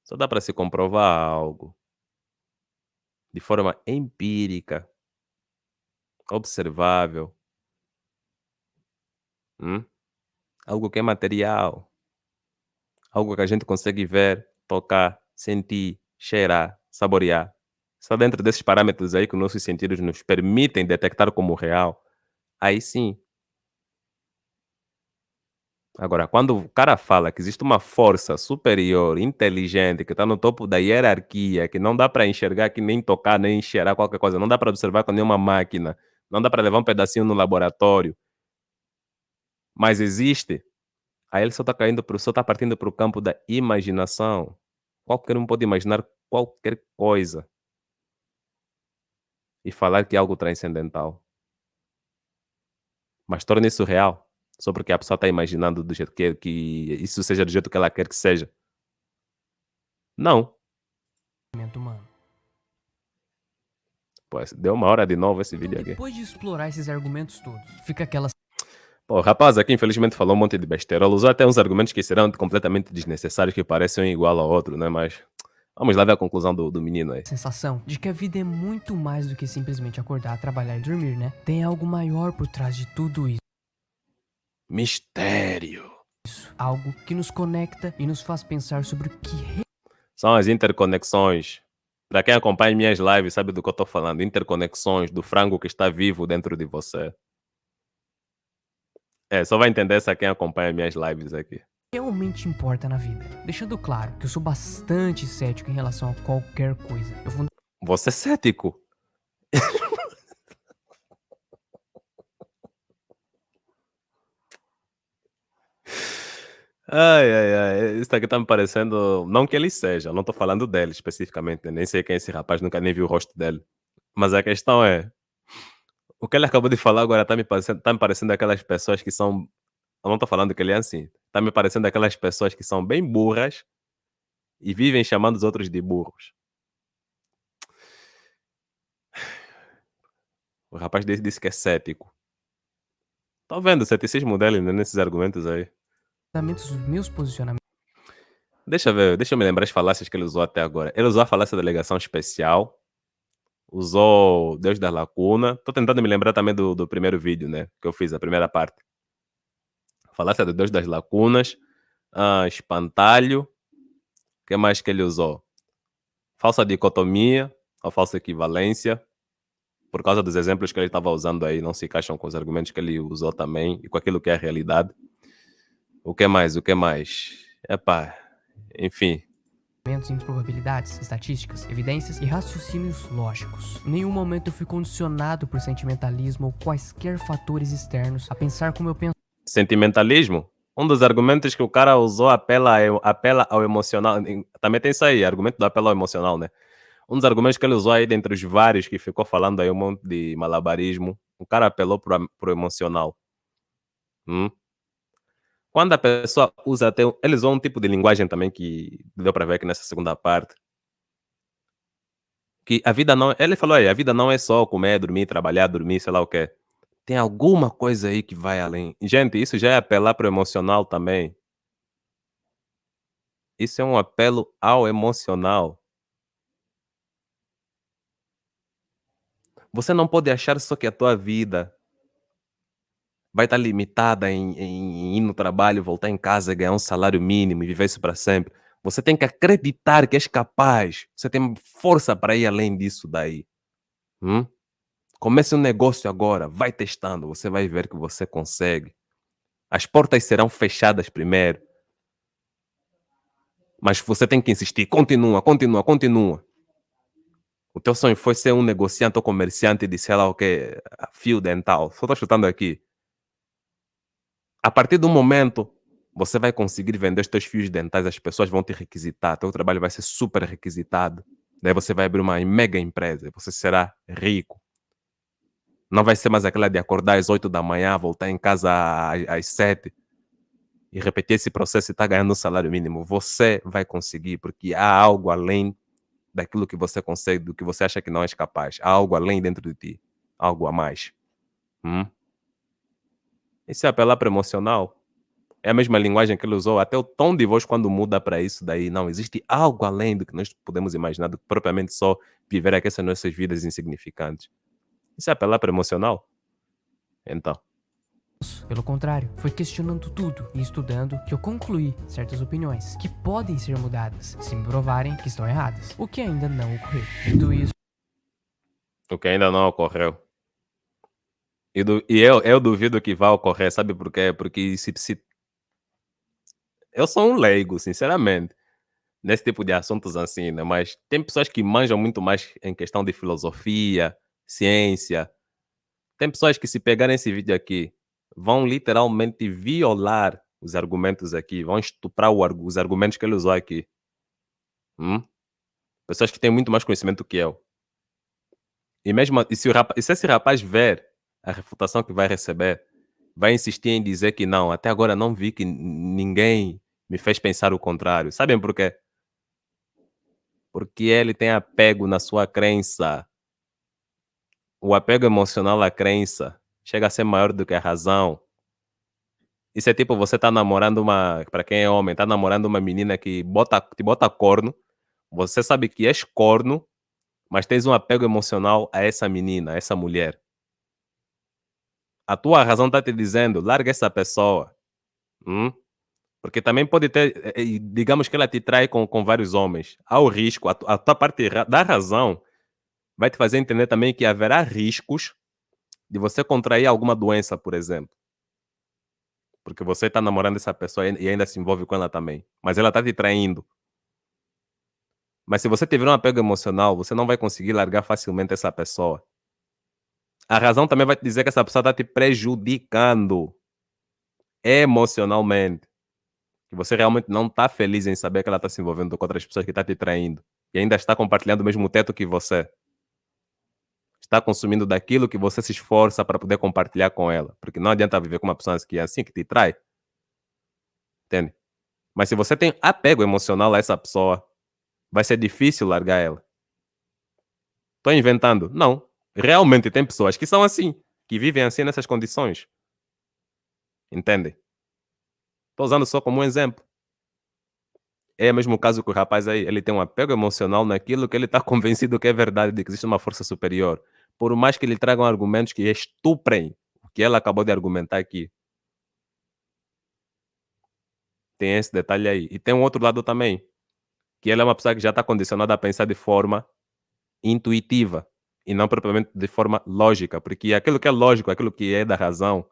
Só dá para se comprovar algo de forma empírica, observável, hum? Algo que é material, algo que a gente consegue ver, tocar, sentir, cheirar, saborear. Só dentro desses parâmetros aí que os nossos sentidos nos permitem detectar como real, aí sim. Agora, quando o cara fala que existe uma força superior, inteligente, que está no topo da hierarquia, que não dá para enxergar, que nem tocar, nem cheirar qualquer coisa, não dá para observar com nenhuma máquina, não dá para levar um pedacinho no laboratório, mas existe, aí ele só está partindo para o campo da imaginação. Qualquer um pode imaginar qualquer coisa e falar que é algo transcendental. Mas torna isso real, só porque a pessoa está imaginando do jeito que isso seja do jeito que ela quer que seja. Não.
humano.
Pois, deu uma hora de novo esse vídeo aqui.
Depois de explorar esses argumentos todos, fica aquela
Pô, o rapaz aqui infelizmente falou um monte de besteira. Ele usou até uns argumentos que serão completamente desnecessários, que parecem um igual ao outro, né? Mas vamos lá ver a conclusão do menino aí.
sensação de que a vida é muito mais do que simplesmente acordar, trabalhar e dormir, né? Tem algo maior por trás de tudo isso.
Mistério.
Algo que nos conecta e nos faz pensar sobre o que
São as interconexões. Para quem acompanha minhas lives sabe do que eu estou falando. Interconexões do frango que está vivo dentro de você. É, só vai entender essa quem acompanha minhas lives aqui.
realmente importa na vida. Deixando claro que eu sou bastante cético em relação a qualquer coisa. Eu
Você é cético? Ai, ai, ai, isso aqui tá me parecendo não que ele seja, não tô falando dele especificamente, né, nem sei quem é esse rapaz, nunca nem vi o rosto dele. Mas a questão é, o que ele acabou de falar agora tá me parecendo aquelas pessoas que são eu não tô falando que ele é assim, tá me parecendo aquelas pessoas que são bem burras e vivem chamando os outros de burros. O rapaz disse que é cético. Tô vendo o ceticismo dele, né, nesses argumentos aí.
fundamentos dos meus posicionamentos
Deixa eu ver, deixa eu me lembrar as falácias que ele usou até agora. Ele usou a falácia da delegação especial, usou Deus da Lacuna. Tô tentando me lembrar também do primeiro vídeo, né, que eu fiz, a primeira parte. Falácia do Deus das Lacunas, espantalho, que mais que ele usou? Falsa dicotomia, ou falsa equivalência, por causa dos exemplos que ele estava usando aí, não se encaixam com os argumentos que ele usou também e com aquilo que é a realidade. O que mais? O que mais? Epá, enfim.
em probabilidades, estatísticas, evidências e raciocínios lógicos. Em nenhum momento eu fui condicionado por sentimentalismo ou quaisquer fatores externos a pensar como eu penso.
Sentimentalismo? Um dos argumentos que o cara usou apela ao emocional. Também tem isso aí, argumento do apelo ao emocional, né? Um dos argumentos que ele usou aí, dentre os vários que ficou falando aí um monte de malabarismo, o cara apelou pro emocional. Hum? Quando a pessoa usa até. Ele usou um tipo de linguagem também que deu para ver aqui nessa segunda parte. Que a vida não. Ele falou aí, a vida não é só comer, dormir, trabalhar, dormir, sei lá o quê. Tem alguma coisa aí que vai além. Gente, isso já é apelar pro emocional também. Isso é um apelo ao emocional. Você não pode achar só que a tua vida vai estar limitada em ir no trabalho, voltar em casa, ganhar um salário mínimo e viver isso para sempre. Você tem que acreditar que és capaz. Você tem força para ir além disso daí. Hum? Comece um negócio agora, vai testando, você vai ver que você consegue. As portas serão fechadas primeiro, mas você tem que insistir. Continua, continua, continua. O teu sonho foi ser um negociante ou comerciante de sei lá o que, fio dental. Só estou chutando aqui. A partir do momento, você vai conseguir vender os teus fios dentais, as pessoas vão te requisitar, teu trabalho vai ser super requisitado. Daí você vai abrir uma mega empresa, você será rico. Não vai ser mais aquela de acordar às 8 da manhã, voltar em casa às 7 e repetir esse processo e estar ganhando um salário mínimo. Você vai conseguir, porque há algo além daquilo que você consegue, do que você acha que não és capaz. Há algo além dentro de ti, algo a mais. Hum? Isso é apelar para o emocional. É a mesma linguagem que ele usou, até o tom de voz quando muda para isso daí. Não, existe algo além do que nós podemos imaginar, do que propriamente só viver aqui essas nossas vidas insignificantes. Isso é apelar para o emocional? Então,
Pelo contrário, foi questionando tudo e estudando que eu concluí certas opiniões que podem ser mudadas se me provarem que estão erradas, o que ainda não ocorreu. Dito isso,
o que ainda não ocorreu. E eu duvido que vá ocorrer, sabe por quê? Porque eu sou um leigo, sinceramente, nesse tipo de assuntos assim, né? Mas tem pessoas que manjam muito mais em questão de filosofia, ciência. Tem pessoas que se pegarem esse vídeo aqui, vão literalmente violar os argumentos aqui, vão estuprar os argumentos que ele usou aqui. Hum? Pessoas que têm muito mais conhecimento que eu. E mesmo e se esse rapaz ver a refutação que vai receber, vai insistir em dizer que não, até agora não vi que ninguém me fez pensar o contrário. Sabem por quê? Porque ele tem apego na sua crença. O apego emocional à crença chega a ser maior do que a razão. Isso é tipo você tá namorando para quem é homem, tá namorando uma menina que te bota corno, você sabe que és corno, mas tens um apego emocional a essa menina, a essa mulher. A tua razão tá te dizendo, larga essa pessoa. Hum? Porque também pode ter, digamos que ela te trai com vários homens. Há o risco, a tua parte da razão vai te fazer entender também que haverá riscos de você contrair alguma doença, por exemplo. Porque você tá namorando essa pessoa e ainda se envolve com ela também. Mas ela tá te traindo. Mas se você tiver um apego emocional, você não vai conseguir largar facilmente essa pessoa. A razão também vai te dizer que essa pessoa está te prejudicando emocionalmente. Que você realmente não está feliz em saber que ela está se envolvendo com outras pessoas que está te traindo. E ainda está compartilhando o mesmo teto que você. Está consumindo daquilo que você se esforça para poder compartilhar com ela. Porque não adianta viver com uma pessoa que é assim, que te trai. Entende? Mas se você tem apego emocional a essa pessoa, vai ser difícil largar ela. Estou inventando? Não. Realmente tem pessoas que são assim, que vivem assim nessas condições. Entende? Estou usando só como um exemplo. É o mesmo caso que o rapaz aí, ele tem um apego emocional naquilo que ele está convencido que é verdade, de que existe uma força superior. Por mais que lhe tragam argumentos que estuprem o que ela acabou de argumentar aqui. Tem esse detalhe aí. E tem um outro lado também, que ela é uma pessoa que já está condicionada a pensar de forma intuitiva e não propriamente de forma lógica, porque aquilo que é lógico, aquilo que é da razão,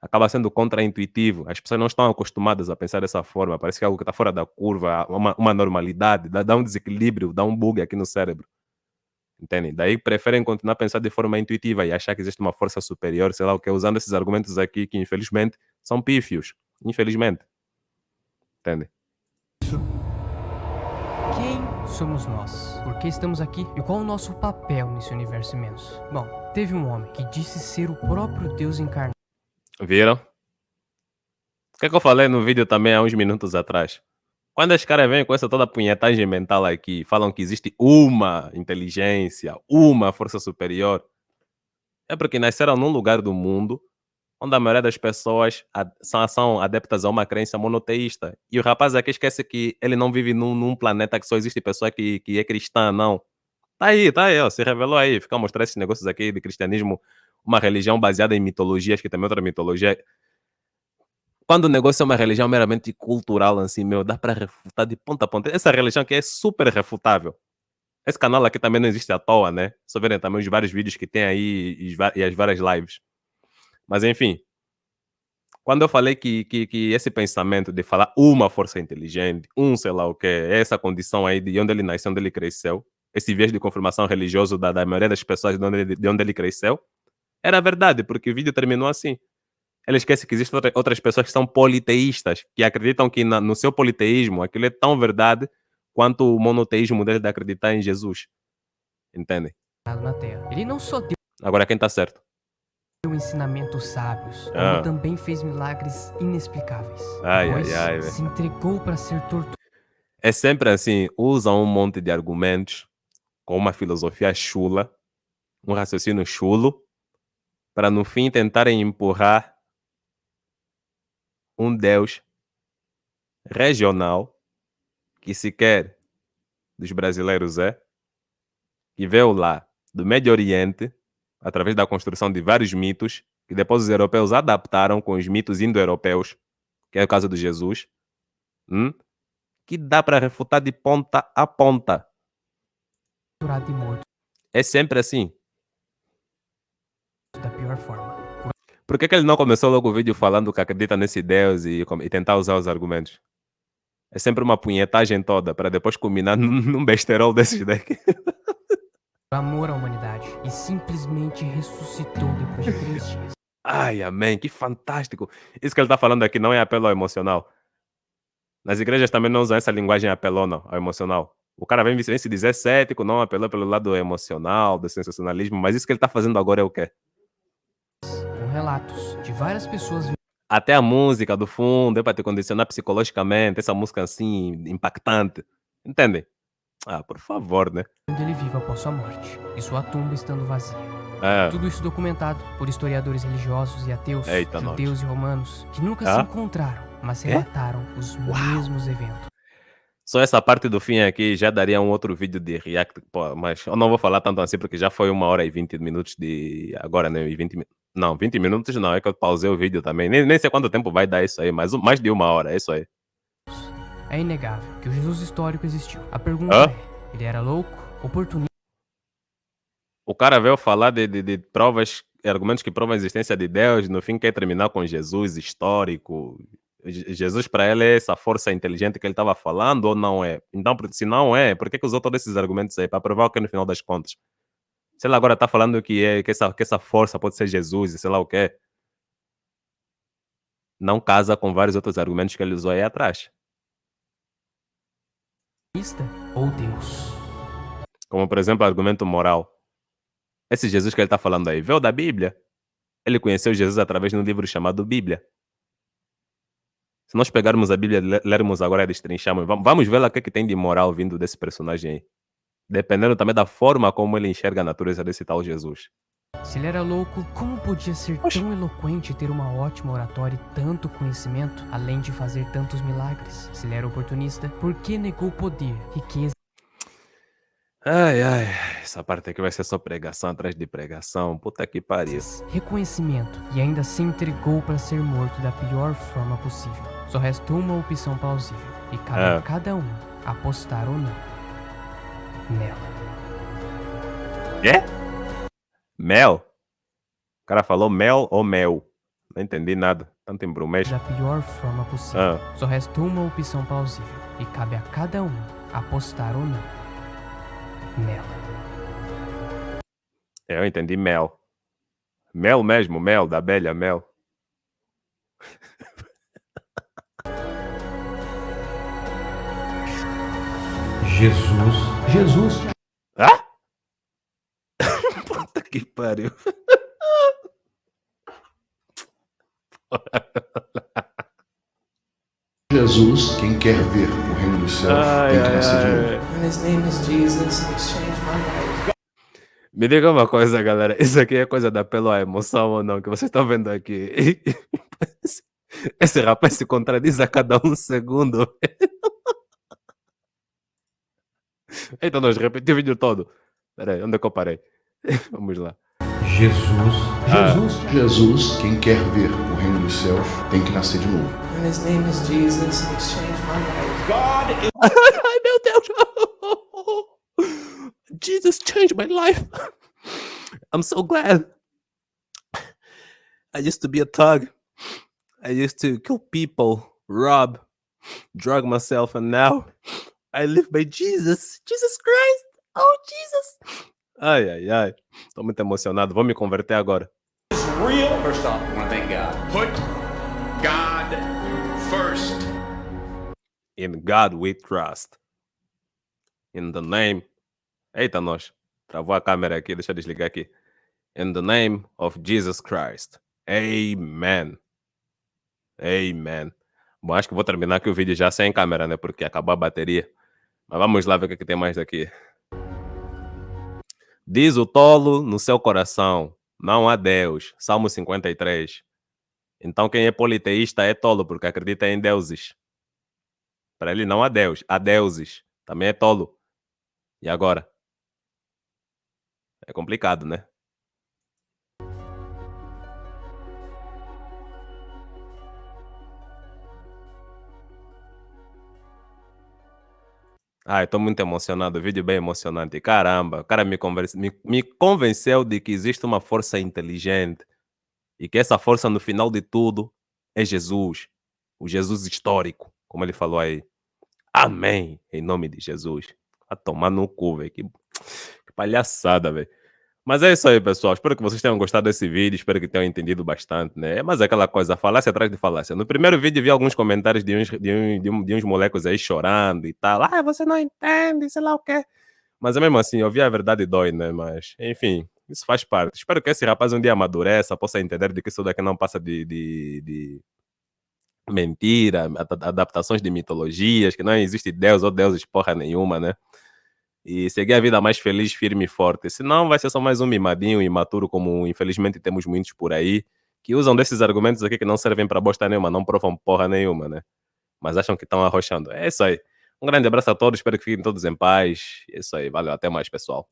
acaba sendo contra-intuitivo. As pessoas não estão acostumadas a pensar dessa forma. Parece que é algo que está fora da curva, uma normalidade, dá um desequilíbrio, dá um bug aqui no cérebro. Entende? Daí preferem continuar a pensar de forma intuitiva e achar que existe uma força superior, sei lá o que, usando esses argumentos aqui que infelizmente são pífios. Infelizmente. Entende?
Quem somos nós? Por que estamos aqui? E qual o nosso papel nesse universo imenso? Bom, teve um homem que disse ser o próprio Deus encarnado.
Viram? O que é que eu falei no vídeo também há uns minutos atrás? Quando os caras vêm com essa toda punhetagem mental aqui, falam que existe uma inteligência, uma força superior, é porque nasceram num lugar do mundo onde a maioria das pessoas são adeptas a uma crença monoteísta. E o rapaz aqui esquece que ele não vive num planeta que só existe pessoa que é cristã, não. Tá aí, ó, se revelou aí. Fica a mostrar esses negócios aqui de cristianismo, uma religião baseada em mitologias, que também é outra mitologia. Quando o negócio é uma religião meramente cultural, assim, meu, dá para refutar de ponta a ponta. Essa religião aqui é super refutável. Esse canal aqui também não existe à toa, né? Só verem também os vários vídeos que tem aí e as várias lives. Mas enfim, quando eu falei que esse pensamento de falar uma força inteligente, sei lá o que, essa condição aí de onde ele nasceu, onde ele cresceu, esse viés de confirmação religioso da maioria das pessoas de onde ele cresceu, era verdade, porque o vídeo terminou assim. Ele esquece que existem outras pessoas que são politeístas, que acreditam que no seu politeísmo aquilo é tão verdade quanto o monoteísmo dele de acreditar em Jesus. Entende?
na Terra. Ele não só deu
Agora quem tá certo?
ensinamentos sábios, como
Ah.
também fez milagres inexplicáveis.
Ai,
Pois
ai,
se entregou para ser torturado.
É sempre assim, usam um monte de argumentos com uma filosofia chula, um raciocínio chulo, para no fim tentarem empurrar um Deus regional, que sequer dos brasileiros é, que veio lá do Médio Oriente, através da construção de vários mitos, que depois os europeus adaptaram com os mitos indo-europeus, que é o caso de Jesus, que dá para refutar de ponta a ponta.
E morto
É sempre assim.
da pior forma.
Por que ele não começou logo o vídeo falando que acredita nesse Deus e tentar usar os argumentos? É sempre uma punhetagem toda, para depois culminar num besterol desses daqui.
Por amor à humanidade. E simplesmente ressuscitou depois de 3 dias.
Ai, amém, que fantástico. Isso que ele está falando aqui não é apelo ao emocional. Nas igrejas também não usam essa linguagem apelona ao emocional. O cara vem se dizer cético, não apelou pelo lado emocional, do sensacionalismo, mas isso que ele está fazendo agora é o quê?
Com relatos de várias pessoas
Até a música do fundo é para te condicionar psicologicamente, essa música assim, impactante. Entendem? Ah, por favor, né?
vendo ele vivo após sua morte, e sua tumba estando vazia.
É.
Tudo isso documentado por historiadores religiosos e ateus,
Eita,
judeus e romanos, que nunca se
Ah?
encontraram, mas
Quê?
relataram os mesmos eventos.
Só essa parte do fim aqui já daria um outro vídeo de react, pô, mas eu não vou falar tanto assim porque já foi 1h e 20 minutos de agora, né, e 20 não, 20 minutos não, é que eu pausei o vídeo também, nem sei quanto tempo vai dar isso aí, mas mais de 1h, é isso aí.
É inegável que o Jesus histórico existiu. A pergunta
Hã?
é, ele era louco, oportunista
O cara veio falar de provas, argumentos que provam a existência de Deus, no fim quer terminar com Jesus histórico. Jesus para ele é essa força inteligente que ele estava falando ou não é? Então, se não é, por que que usou todos esses argumentos aí? Para provar o que no final das contas? Se ele agora está falando que essa força pode ser Jesus e sei lá o quê, não casa com vários outros argumentos que ele usou aí atrás.
Ou Deus?
Como, por exemplo, o argumento moral. Esse Jesus que ele está falando aí veio da Bíblia. Ele conheceu Jesus através de um livro chamado Bíblia. Se nós pegarmos a Bíblia e lermos agora e destrinchamos, vamos ver lá o que tem de moral vindo desse personagem aí. Dependendo também da forma como ele enxerga a natureza desse tal Jesus.
Se ele era louco, como podia ser tão eloquente e ter uma ótima oratória e tanto conhecimento, além de fazer tantos milagres? Se ele era oportunista, por que negou poder, riqueza
Ai, ai, essa parte aqui vai ser só pregação atrás de pregação. Puta que pariu.
reconhecimento e ainda se entregou para ser morto da pior forma possível? Só resta uma opção plausível e cabe a cada um apostar ou não nela.
Quê? Mel? O cara falou mel ou mel? Não entendi nada. Tanto embromeixo.
Da pior forma possível. Só resta uma opção plausível e cabe a cada um apostar ou não nela.
Eu entendi mel. Mel mesmo, mel, da abelha, mel.
Jesus,
Hã? Puta que pariu.
Jesus, quem quer ver o reino dos céus tem que nascer de novo.
And his name is Jesus, and he's changed my life.
Me diga uma coisa, galera. Isso aqui é coisa da apelo à emoção ou não? Que vocês estão vendo aqui. Esse rapaz se contradiz a cada um segundo. Então nós repetimos o vídeo todo. Peraí, onde é que eu parei? Vamos lá.
Jesus, quem quer ver o reino dos céus tem que nascer de novo.
And his name is Jesus, and he's changed my life.
Ai, meu Deus. Jesus changed my life. I'm so glad. I used to be a thug. I used to kill people, rob, drug myself, and now I live by Jesus. Jesus Christ. Oh, Jesus. Ai, ai, ai. Tô muito emocionado. Vou me converter agora.
Real. First off, I want to thank God. Put God first.
In God we trust. In the name. Eita, nós. Travou a câmera aqui. Deixa eu desligar aqui. In the name of Jesus Christ. Amen. Amen. Bom, acho que vou terminar aqui o vídeo já sem câmera, né? Porque acabou a bateria. Mas vamos lá ver o que tem mais aqui. Diz o tolo no seu coração, não há Deus. Salmo 53. Então quem é politeísta é tolo, porque acredita em deuses. Para ele não há Deus, há deuses. Também é tolo. E agora? É complicado, né? Ai, estou muito emocionado, vídeo bem emocionante. Caramba, o cara me convenceu de que existe uma força inteligente e que essa força, no final de tudo, é Jesus. O Jesus histórico, como ele falou aí. Amém, em nome de Jesus. A tomar no cu, velho. Que palhaçada, velho. Mas é isso aí, pessoal. Espero que vocês tenham gostado desse vídeo. Espero que tenham entendido bastante, né? Mas é aquela coisa, falácia atrás de falácia. No primeiro vídeo vi alguns comentários de uns molecos aí chorando e tal. Ah, você não entende, sei lá o quê. Mas é mesmo assim, ouvir a verdade dói, né? Mas, enfim, isso faz parte. Espero que esse rapaz um dia amadureça, possa entender de que isso daqui não passa de mentira, adaptações de mitologias, que não existe Deus ou deuses porra nenhuma, né? E seguir a vida mais feliz, firme e forte. Senão vai ser só mais um mimadinho imaturo, como infelizmente temos muitos por aí, que usam desses argumentos aqui que não servem para bosta nenhuma, não provam porra nenhuma, né? Mas acham que estão arrochando. É isso aí. Um grande abraço a todos, espero que fiquem todos em paz. É isso aí, valeu, até mais, pessoal.